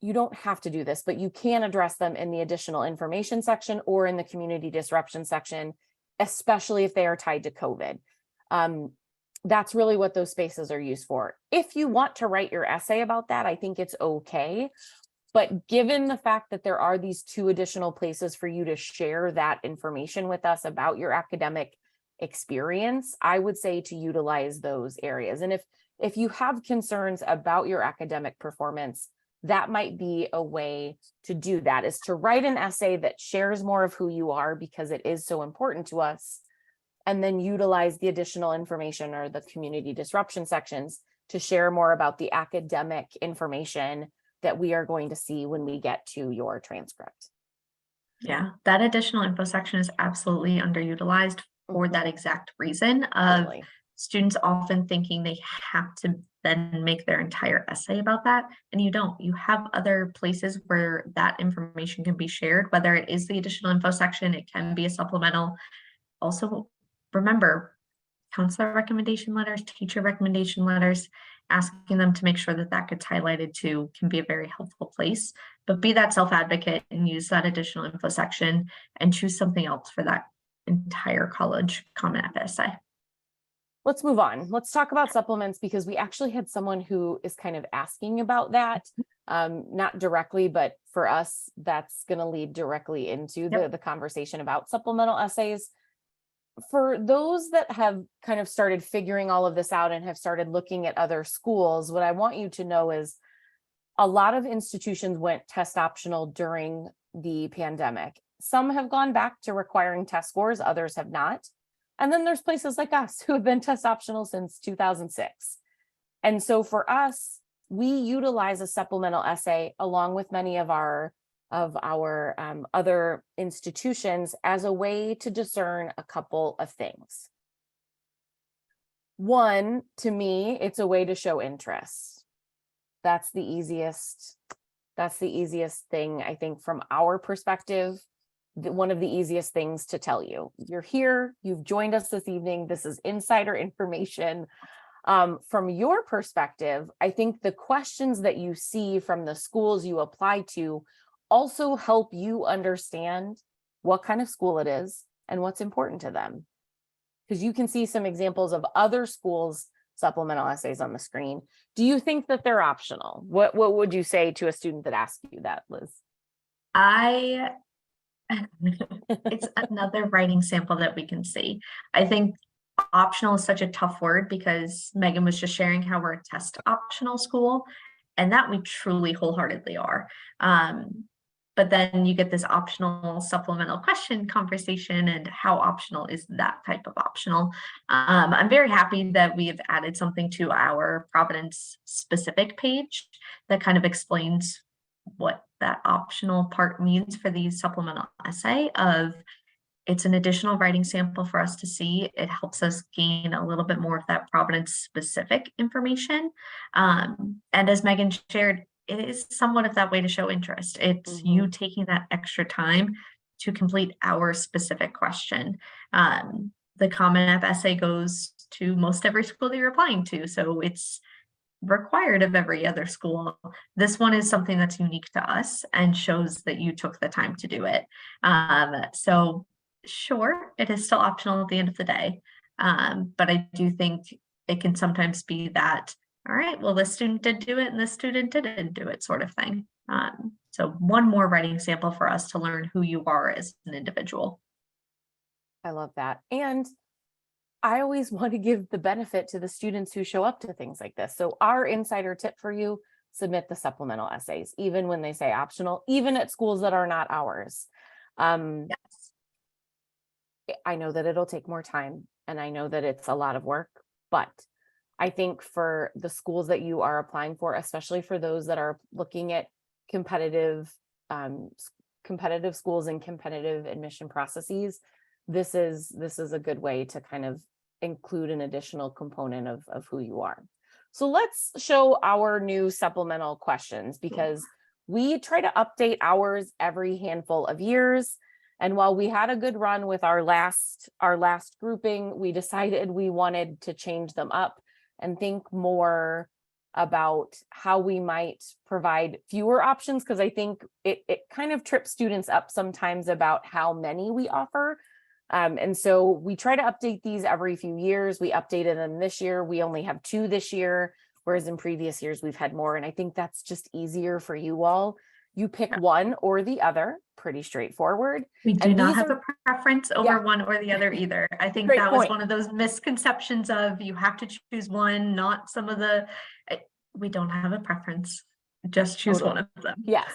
you don't have to do this, but you can address them in the additional information section or in the community disruption section, especially if they are tied to COVID. That's really what those spaces are used for. If you want to write your essay about that, I think it's okay. But given the fact that there are these two additional places for you to share that information with us about your academic experience, I would say to utilize those areas. And if you have concerns about your academic performance, that might be a way to do that, is to write an essay that shares more of who you are because it is so important to us, and then utilize the additional information or the community disruption sections to share more about the academic information that we are going to see when we get to your transcript. Yeah, that additional info section is absolutely underutilized for that exact reason of Totally. students often thinking they have to then make their entire essay about that, and you don't. You have other places where that information can be shared, whether it is the additional info section, it can be a supplemental. Also, remember, counselor recommendation letters, teacher recommendation letters, asking them to make sure that that gets highlighted too can be a very helpful place. But be that self-advocate and use that additional info section and choose something else for that entire college Common App essay. Let's move on. Let's talk about supplements, because we actually had someone who is kind of asking about that. Not directly, but for us, that's going to lead directly into the conversation about supplemental essays. For those that have kind of started figuring all of this out and have started looking at other schools, what I want you to know is a lot of institutions went test optional during the pandemic. Some have gone back to requiring test scores, others have not. And then there's places like us who have been test optional since 2006. And so for us, we utilize a supplemental essay along with many of our other institutions as a way to discern a couple of things. One, to me, it's a way to show interest. That's the easiest thing, I think, from our perspective. One of the easiest things to tell you. You're here, you've joined us this evening. This is insider information. From your perspective, I think the questions that you see from the schools you apply to also help you understand what kind of school it is and what's important to them. Because you can see some examples of other schools' supplemental essays on the screen. Do you think that they're optional? What would you say to a student that asks you that, Liz? It's another writing sample that we can see. I think optional is such a tough word because Megan was just sharing how we're a test optional school, and that we truly wholeheartedly are. But then you get this optional supplemental question conversation, and how optional is that type of optional? I'm very happy that we have added something to our Providence specific page that kind of explains what that optional part means for the supplemental essay of it's an additional writing sample for us to see. It helps us gain a little bit more of that Providence specific information. And as Megan shared, it is somewhat of that way to show interest. It's you taking that extra time to complete our specific question. The Common App essay goes to most every school that you're applying to. So it's required of every other school. This one is something that's unique to us and shows that you took the time to do it. So sure, it is still optional at the end of the day. But I do think it can sometimes be that, all right, well, this student did do it and this student didn't do it sort of thing. So one more writing sample for us to learn who you are as an individual. I love that. And I always want to give the benefit to the students who show up to things like this. So our insider tip for you, submit the supplemental essays, even when they say optional, even at schools that are not ours. Yes. I know that it'll take more time and I know that it's a lot of work, but I think for the schools that you are applying for, especially for those that are looking at competitive schools and competitive admission processes, this is a good way to kind of include an additional component of who you are. So let's show our new supplemental questions, because we try to update ours every handful of years. And while we had a good run with our last grouping, we decided we wanted to change them up and think more about how we might provide fewer options, because I think it kind of trips students up sometimes about how many we offer. And so we try to update these every few years. We updated them this year. We only have 2 this year, whereas in previous years we've had more. And I think that's just easier for you all. You pick one or the other, pretty straightforward. We do not have a preference over one or the other either. I think Great that point. was one of those misconceptions of you have to choose one, not some of the, we don't have a preference, just choose one of them. Yes.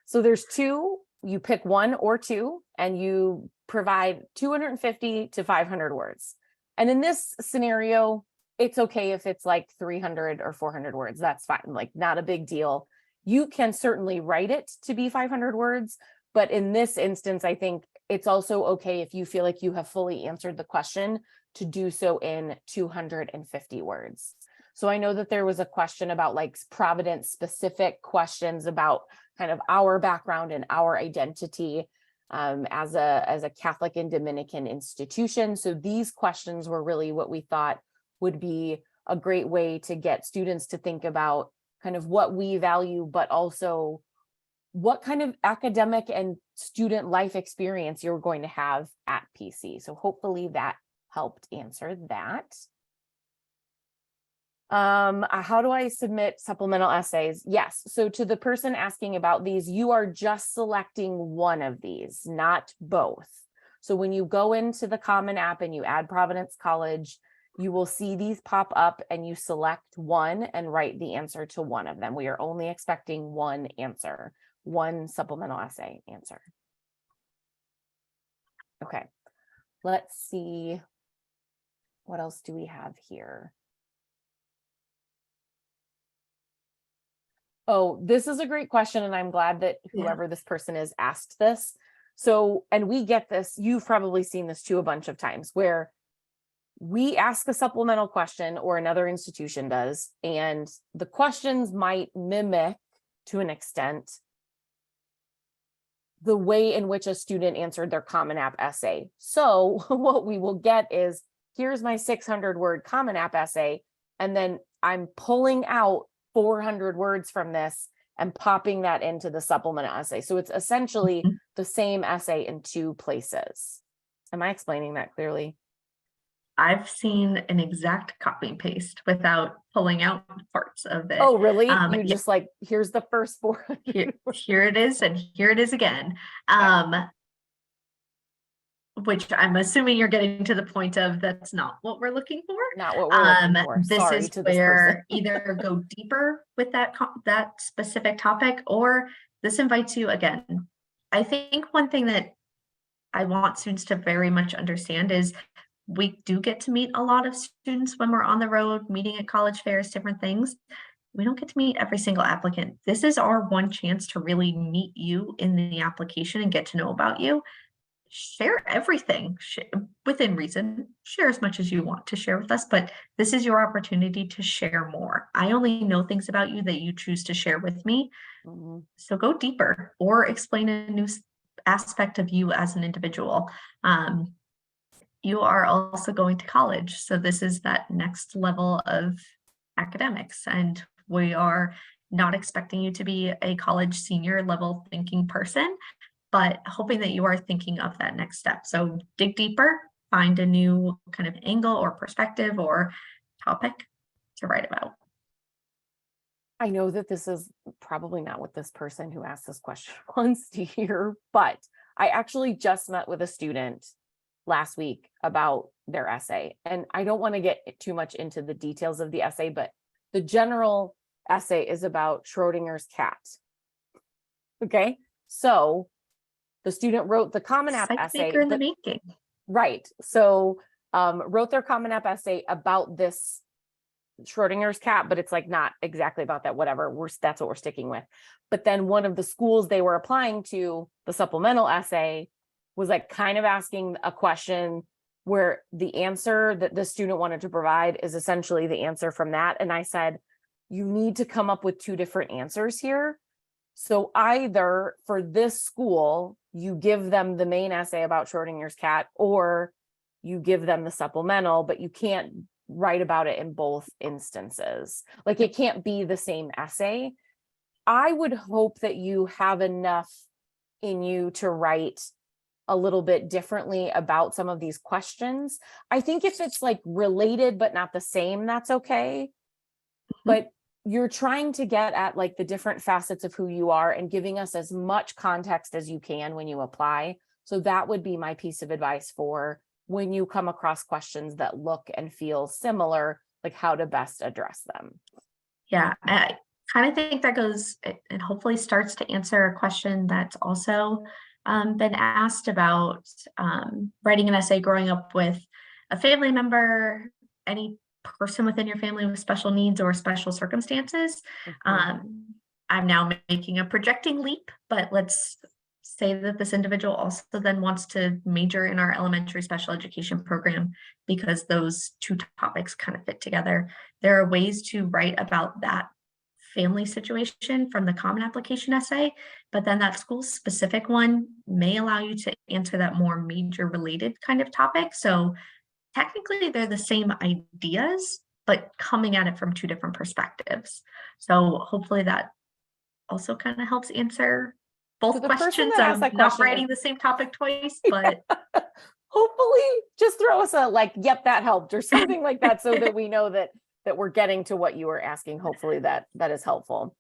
So there's 2, you pick 1 or 2, and you provide 250 to 500 words. And in this scenario, it's okay if it's like 300 or 400 words. That's fine, like not a big deal. You can certainly write it to be 500 words, but in this instance, I think it's also okay if you feel like you have fully answered the question to do so in 250 words. So I know that there was a question about like Providence specific questions about kind of our background and our identity as a Catholic and Dominican institution. So these questions were really what we thought would be a great way to get students to think about kind of what we value, but also what kind of academic and student life experience you're going to have at PC. So hopefully that helped answer that. How do I submit supplemental essays? Yes. So to the person asking about these, you are just selecting one of these, not both. So when you go into the Common App and you add Providence College, you will see these pop up and you select one and write the answer to one of them. We are only expecting one answer, one supplemental essay answer. Okay, let's see. What else do we have here? Oh, this is a great question, and I'm glad that whoever this person is asked this. So, and we get this, you've probably seen this too a bunch of times, where we ask a supplemental question or another institution does, and the questions might mimic to an extent the way in which a student answered their Common App essay. So what we will get is, here's my 600-word Common App essay, and then I'm pulling out 400 words from this and popping that into the supplemental essay. So it's essentially the same essay in two places. Am I explaining that clearly? I've seen an exact copy and paste without pulling out parts of it. Oh, really? You just like, here's the first 400. Here it is, and here it is again. Which I'm assuming you're getting to the point of that's not what we're looking for. Not what we're looking for. This Sorry is to this where person. either go deeper with that specific topic, or this invites you again. I think one thing that I want students to very much understand is we do get to meet a lot of students when we're on the road, meeting at college fairs, different things. We don't get to meet every single applicant. This is our one chance to really meet you in the application and get to know about you. Share everything within reason. Share as much as you want to share with us, but this is your opportunity to share more. I only know things about you that you choose to share with me. So go deeper or explain a new aspect of you as an individual. You are also going to college, so this is that next level of academics, and we are not expecting you to be a college senior level thinking person, but hoping that you are thinking of that next step. So dig deeper, find a new kind of angle or perspective or topic to write about. I know that this is probably not what this person who asked this question wants to hear, but I actually just met with a student last week about their essay. And I don't want to get too much into the details of the essay, but the general essay is about Schrodinger's cat. Okay, so the student wrote the Common App essay. In the making. Right. So wrote their Common App essay about this Schrodinger's cat, but it's like not exactly about that, whatever. That's what we're sticking with. But then one of the schools they were applying to, the supplemental essay, was like kind of asking a question where the answer that the student wanted to provide is essentially the answer from that. And I said, you need to come up with two different answers here. So either for this school, you give them the main essay about Schrodinger's cat, or you give them the supplemental, but you can't write about it in both instances. Like it can't be the same essay. I would hope that you have enough in you to write a little bit differently about some of these questions. I think if it's like related but not the same, that's okay. But you're trying to get at like the different facets of who you are and giving us as much context as you can when you apply. So that would be my piece of advice for when you come across questions that look and feel similar, like how to best address them. Yeah, I kind of think that goes and hopefully starts to answer a question that's also been asked about writing an essay growing up with a family member, any person within your family with special needs or special circumstances. I'm now making a projecting leap, but let's say that this individual also then wants to major in our elementary special education program because those two topics kind of fit together. There are ways to write about that family situation from the common application essay, but then that school specific one may allow you to answer that more major related kind of topic. So technically they're the same ideas, but coming at it from two different perspectives. So hopefully that also kind of helps answer So both the person questions that asked of that not question writing the same topic twice, but hopefully just throw us a like, yep, that helped or something like that, so that we know that we're getting to what you were asking. Hopefully that is helpful.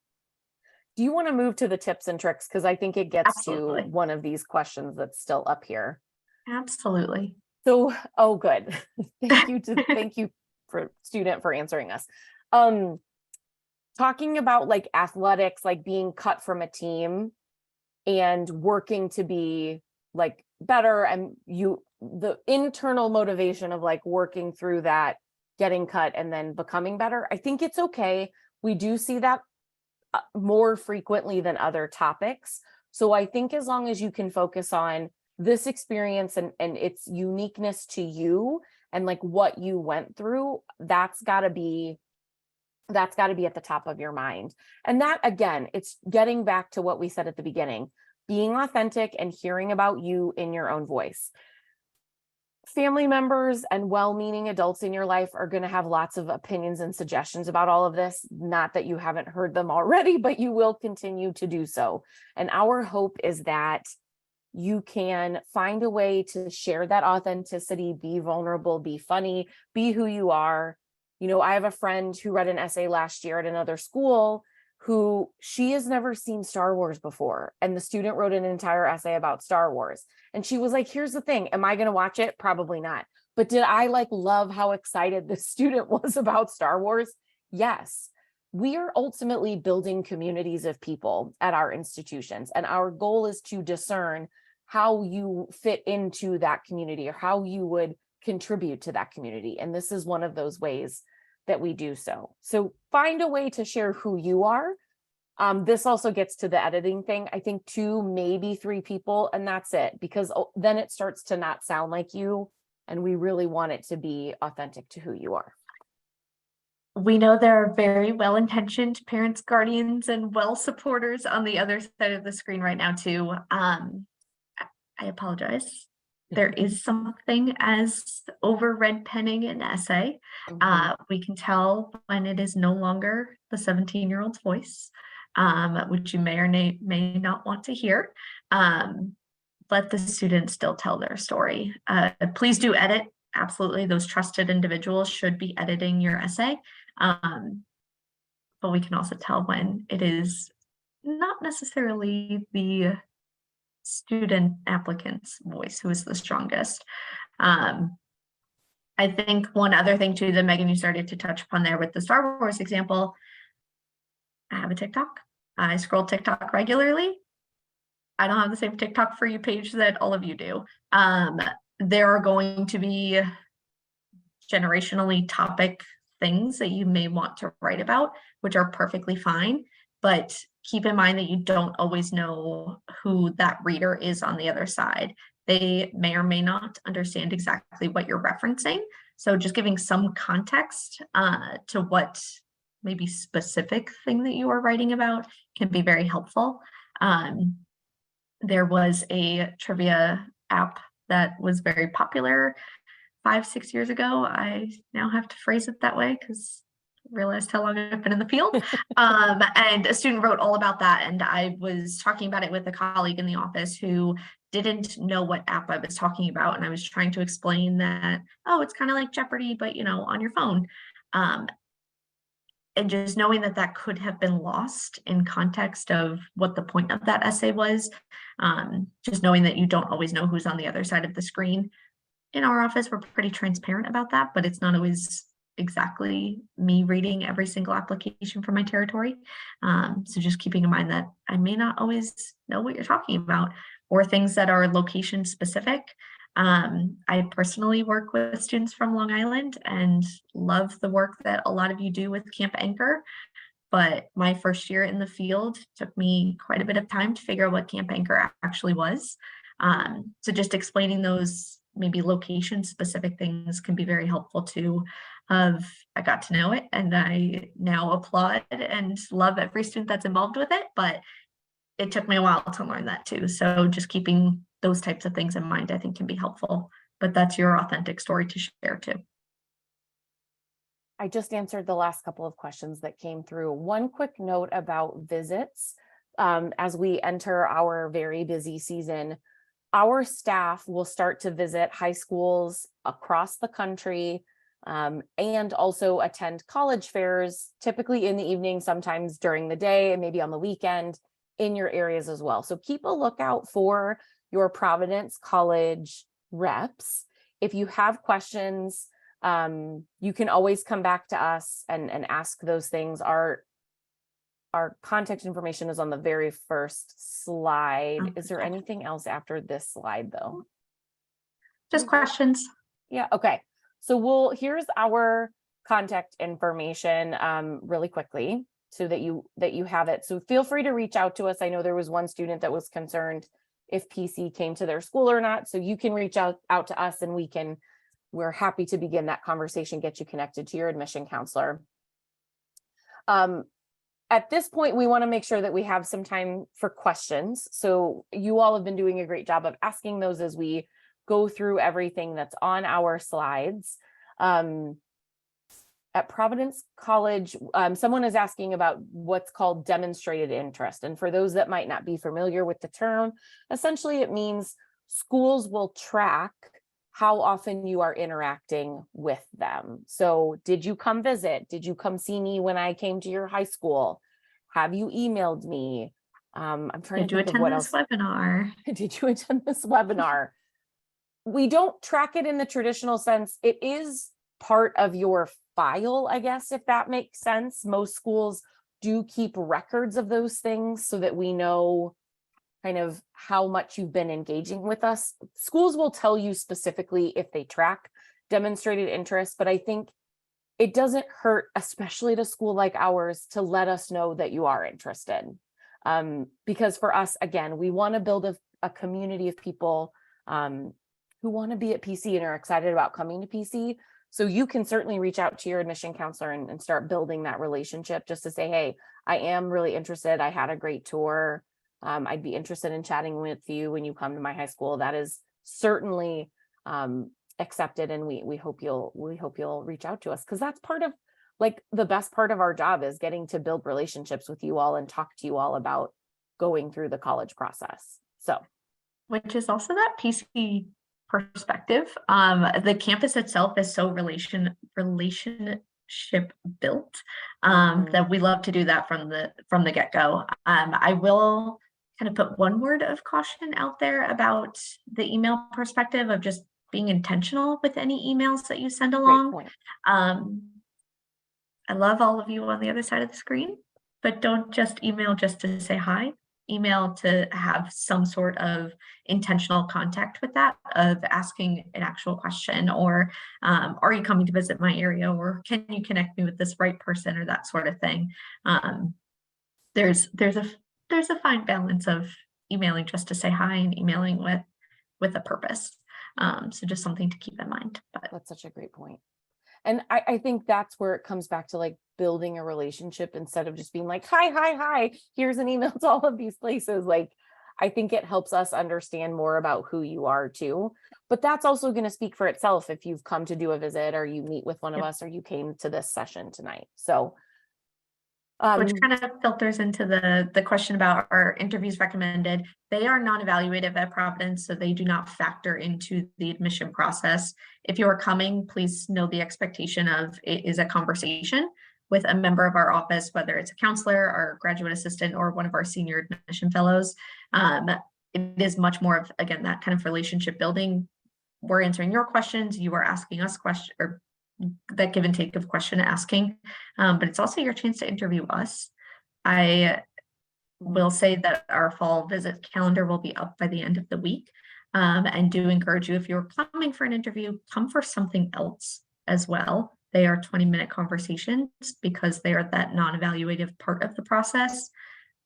Do you want to move to the tips and tricks? Because I think it gets absolutely. to one of these questions that's still up here. Absolutely. So, oh, good. Thank you for student for answering us. Talking about like athletics, like being cut from a team and working to be like better, and the internal motivation of like working through that, getting cut and then becoming better. I think it's okay. We do see that more frequently than other topics. So I think as long as you can focus on this experience and its uniqueness to you and like what you went through, that's got to be at the top of your mind. And that, again, it's getting back to what we said at the beginning, being authentic and hearing about you in your own voice. Family members and well-meaning adults in your life are going to have lots of opinions and suggestions about all of this. Not that you haven't heard them already, but you will continue to do so. And our hope is that you can find a way to share that authenticity, be vulnerable, be funny, be who you are. You know, I have a friend who read an essay last year at another school who she has never seen Star Wars before. And the student wrote an entire essay about Star Wars. And she was like, here's the thing. Am I going to watch it? Probably not. But did I like love how excited the student was about Star Wars? Yes. We are ultimately building communities of people at our institutions. And our goal is to discern how you fit into that community or how you would contribute to that community. And this is one of those ways that we do so. So find a way to share who you are. This also gets to the editing thing. I think 2, maybe 3 people, and that's it, because then it starts to not sound like you. And we really want it to be authentic to who you are. We know there are very well-intentioned parents, guardians, and well supporters on the other side of the screen right now too. I apologize. There is something as over-red penning an essay. We can tell when it is no longer the 17-year-old's voice, which you may or may not want to hear. Let the students still tell their story. Please do edit. Absolutely, those trusted individuals should be editing your essay. But we can also tell when it is not necessarily the student applicant's voice who is the strongest. I think one other thing too that Megan, you started to touch upon there with the Star Wars example, I have a TikTok. I scroll TikTok regularly. I don't have the same TikTok for you page that all of you do. There are going to be generationally topic things that you may want to write about, which are perfectly fine. But keep in mind that you don't always know who that reader is on the other side. They may or may not understand exactly what you're referencing. So just giving some context to what maybe specific thing that you are writing about can be very helpful. There was a trivia app that was very popular 5-6 years ago. I now have to phrase it that way because realized how long I've been in the field. And a student wrote all about that. And I was talking about it with a colleague in the office who didn't know what app I was talking about. And I was trying to explain that, oh, it's kind of like Jeopardy, but on your phone. And just knowing that that could have been lost in context of what the point of that essay was. Just knowing that you don't always know who's on the other side of the screen. In our office, we're pretty transparent about that, but it's not always exactly me reading every single application for my territory. So just keeping in mind that I may not always know what you're talking about or things that are location specific. I personally work with students from Long Island and love the work that a lot of you do with Camp Anchor. but my first year in the field took me quite a bit of time to figure out what Camp Anchor actually was. So just explaining those maybe location specific things can be very helpful too. I got to know it and I now applaud and love every student that's involved with it, but it took me a while to learn that too. So just keeping those types of things in mind, I think can be helpful, but that's your authentic story to share too. I just answered the last couple of questions that came through. One quick note about visits. As we enter our very busy season, our staff will start to visit high schools across the country, and also attend college fairs, typically in the evening, sometimes during the day, and maybe on the weekend in your areas as well. So keep a lookout for your Providence College reps. If you have questions, you can always come back to us and ask those things. Our contact information is on the very first slide. Is there anything else after this slide though? Just questions. Yeah, okay. So here's our contact information really quickly so that you have it. So feel free to reach out to us. I know there was one student that was concerned if PC came to their school or not. So you can reach out to us and we're happy to begin that conversation, get you connected to your admission counselor. At this point, we want to make sure that we have some time for questions. So you all have been doing a great job of asking those as we go through everything that's on our slides. At Providence College, someone is asking about what's called demonstrated interest. And for those that might not be familiar with the term, essentially it means schools will track how often you are interacting with them. So did you come visit? Did you come see me when I came to your high school? Have you emailed me? I'm trying to think of what else. Webinar? Did you attend this webinar? We don't track it in the traditional sense. It is part of your file, I guess, if that makes sense. Most schools do keep records of those things so that we know kind of how much you've been engaging with us. Schools will tell you specifically if they track demonstrated interest, but I think it doesn't hurt, especially at a school like ours, to let us know that you are interested. Because for us, again, we want to build a community of people who want to be at PC and are excited about coming to PC. So you can certainly reach out to your admission counselor and start building that relationship just to say, hey, I am really interested. I had a great tour. I'd be interested in chatting with you when you come to my high school. That is certainly accepted, and we hope you'll reach out to us, because that's part of like the best part of our job is getting to build relationships with you all and talk to you all about going through the college process. So, which is also that PC perspective. The campus itself is so relationship built that we love to do that from the get-go. I will kind of put one word of caution out there about the email perspective of just being intentional with any emails that you send along. I love all of you on the other side of the screen, but don't just email just to say hi. Email to have some sort of intentional contact with that, of asking an actual question, or are you coming to visit my area, or can you connect me with this right person, or that sort of thing. There's a fine balance of emailing just to say hi and emailing with a purpose. So just something to keep in mind. But that's such a great point. And I think that's where it comes back to like building a relationship instead of just being like, hi, here's an email to all of these places. Like, I think it helps us understand more about who you are too. But that's also going to speak for itself if you've come to do a visit, or you meet with one of us, or you came to this session tonight. So which kind of filters into the question about our interviews recommended. They are non-evaluative at Providence, so they do not factor into the admission process. If you are coming, please know the expectation of it is a conversation with a member of our office, whether it's a counselor, our graduate assistant, or one of our senior admission fellows. It is much more of, again, that kind of relationship building. We're answering your questions, you are asking us questions, or that give and take of question asking, but it's also your chance to interview us. I will say that our fall visit calendar will be up by the end of the week, and do encourage you, if you're coming for an interview, come for something else as well. They are 20-minute conversations because they are that non-evaluative part of the process.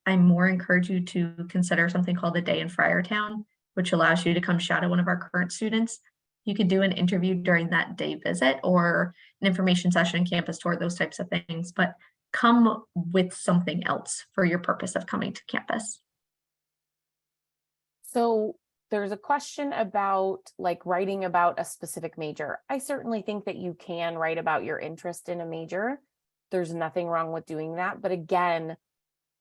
I more encourage you to consider something called a day in Friartown, which allows you to come shadow one of our current students. You could do an interview during that day visit or an information session, campus tour, those types of things, but come with something else for your purpose of coming to campus. So there's a question about like writing about a specific major. I certainly think that you can write about your interest in a major. There's nothing wrong with doing that. But again,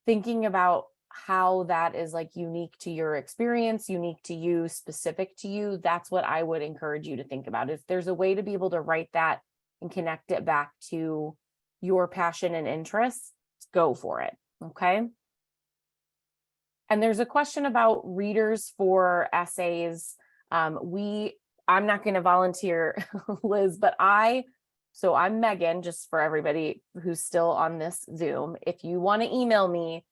thinking about how that is like unique to your experience, unique to you, specific to you, that's what I would encourage you to think about. If there's a way to be able to write that and connect it back to your passion and interests, go for it. Okay. And there's a question about readers for essays. I'm not going to volunteer, Liz, but I'm Megan, just for everybody who's still on this Zoom. If you want to email me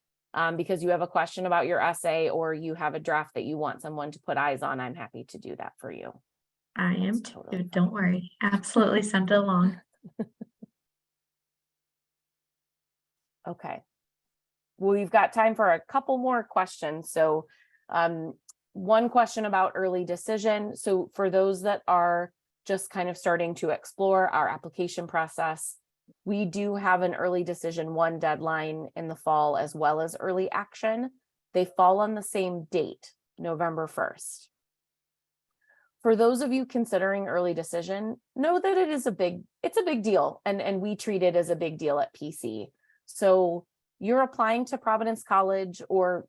because you have a question about your essay or you have a draft that you want someone to put eyes on, I'm happy to do that for you. I am too, don't worry. Absolutely, send it along. Okay. Well, we've got time for a couple more questions. So one question about early decision. So for those that are just kind of starting to explore our application process, we do have an early decision 1 deadline in the fall as well as early action. They fall on the same date, November 1st. For those of you considering early decision, know that it's a big deal, and we treat it as a big deal at PC. So you're applying to Providence College or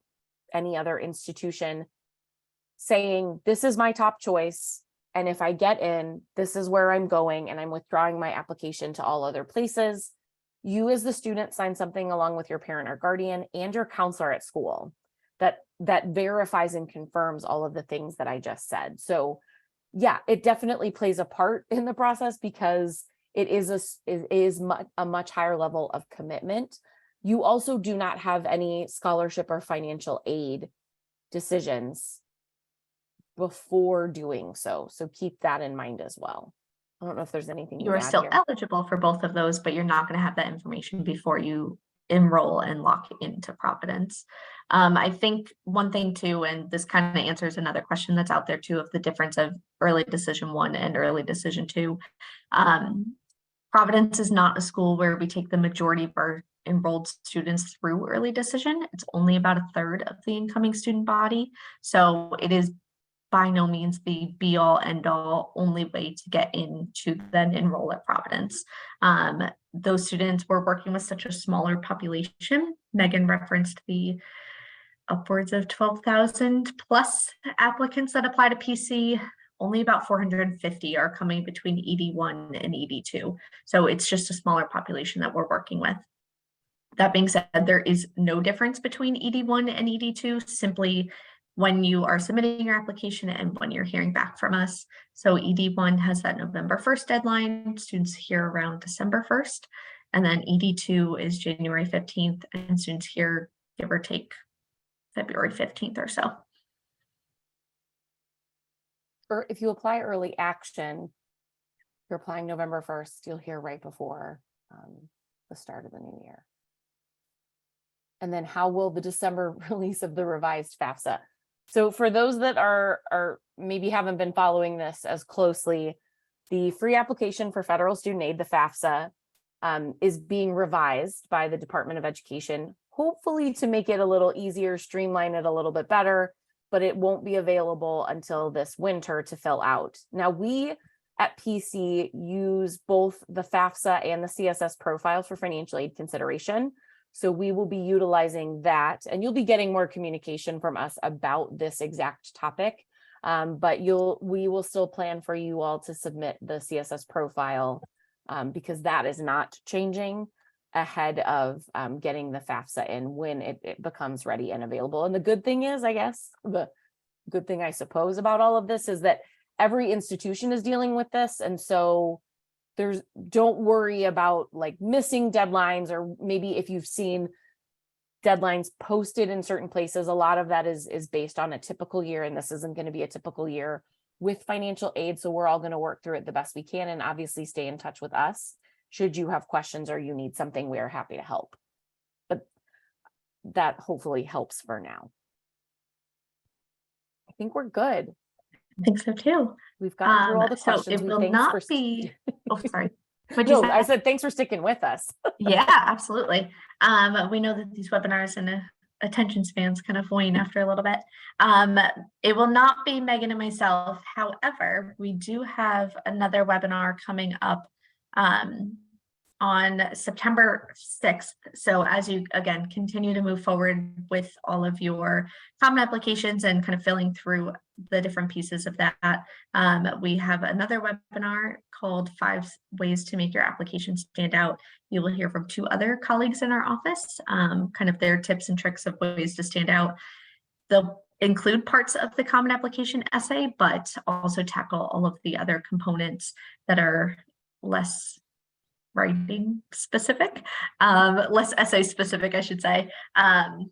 any other institution saying, this is my top choice. And if I get in, this is where I'm going, and I'm withdrawing my application to all other places. You as the student sign something along with your parent or guardian and your counselor at school that verifies and confirms all of the things that I just said. So yeah, it definitely plays a part in the process because it is a much higher level of commitment. You also do not have any scholarship or financial aid decisions before doing so. So keep that in mind as well. I don't know if there's anything You are still eligible for both of those, but you're not going to have that information before you enroll and lock into Providence. I think one thing too, and this kind of answers another question that's out there too, of the difference of early decision 1 and early decision 2. Providence is not a school where we take the majority of our enrolled students through early decision. It's only about 1/3 of the incoming student body. So it is by no means the be all end all only way to get in to then enroll at Providence. Those students were working with such a smaller population. Megan referenced the upwards of 12,000 plus applicants that apply to PC. Only about 450 are coming between ED1 and ED2. So it's just a smaller population that we're working with. That being said, there is no difference between ED1 and ED2, simply when you are submitting your application and when you're hearing back from us. So ED1 has that November 1st deadline, students here around December 1st, and then ED2 is January 15th, and students here, give or take, February 15th or so. Or if you apply early action, you're applying November 1st, you'll hear right before the start of the new year. And then how will the December release of the revised FAFSA? So for those that are maybe haven't been following this as closely, the free application for federal student aid, the FAFSA, is being revised by the Department of Education, hopefully to make it a little easier, streamline it a little bit better, but it won't be available until this winter to fill out. Now, we at PC use both the FAFSA and the CSS profile for financial aid consideration. So we will be utilizing that, and you'll be getting more communication from us about this exact topic. But we will still plan for you all to submit the CSS profile because that is not changing ahead of getting the FAFSA in when it becomes ready and available. And the good thing is, I guess, the good thing I suppose about all of this is that every institution is dealing with this. And so don't worry about like missing deadlines, or maybe if you've seen deadlines posted in certain places, a lot of that is based on a typical year, and this isn't going to be a typical year with financial aid. So we're all going to work through it the best we can, and obviously stay in touch with us should you have questions or you need something, we are happy to help. But that hopefully helps for now. I think we're good. I think so too. We've gotten through all the So questions. it will not be, oh, sorry. What'd you No, say? I said, thanks for sticking with us. Yeah, absolutely. We know that these webinars and attention spans kind of wane after a little bit. It will not be Megan and myself. However, we do have another webinar coming up on September 6th. So as you, again, continue to move forward with all of your common applications and kind of filling through the different pieces of that, we have another webinar called 5 Ways to Make Your Application Stand Out. You will hear from 2 other colleagues in our office, kind of their tips and tricks of ways to stand out. They'll include parts of the common application essay, but also tackle all of the other components that are less writing specific, less essay specific, I should say.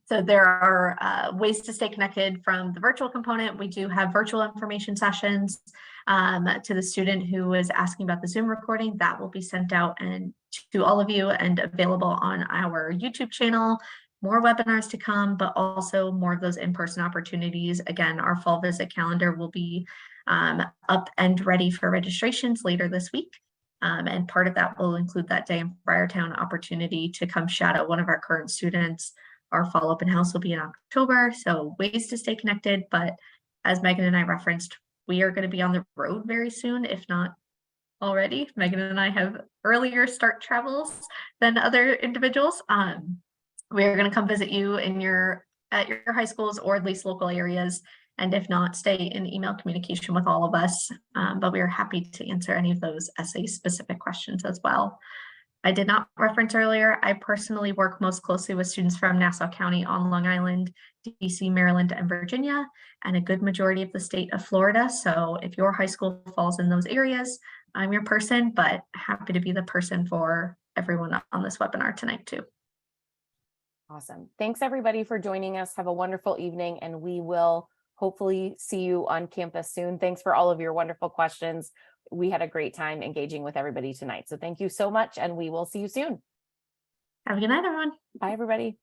So there are ways to stay connected from the virtual component. We do have virtual information sessions to the student who is asking about the Zoom recording. That will be sent out and to all of you and available on our YouTube channel. More webinars to come, but also more of those in-person opportunities. Again, our fall visit calendar will be up and ready for registrations later this week. And part of that will include that day in Friartown opportunity to come shadow one of our current students. Our fall open house will be in October, so ways to stay connected. But as Megan and I referenced, we are going to be on the road very soon, if not already. Megan and I have earlier start travels than other individuals. We are going to come visit you in at your high schools or at least local areas. And if not, stay in email communication with all of us. But we are happy to answer any of those essay specific questions as well. I did not reference earlier, I personally work most closely with students from Nassau County on Long Island, DC, Maryland, and Virginia, and a good majority of the state of Florida. So if your high school falls in those areas, I'm your person, but happy to be the person for everyone on this webinar tonight too. Awesome. Thanks everybody for joining us. Have a wonderful evening, and we will hopefully see you on campus soon. Thanks for all of your wonderful questions. We had a great time engaging with everybody tonight. So thank you so much, and we will see you soon. Have a good night, everyone. Bye, everybody.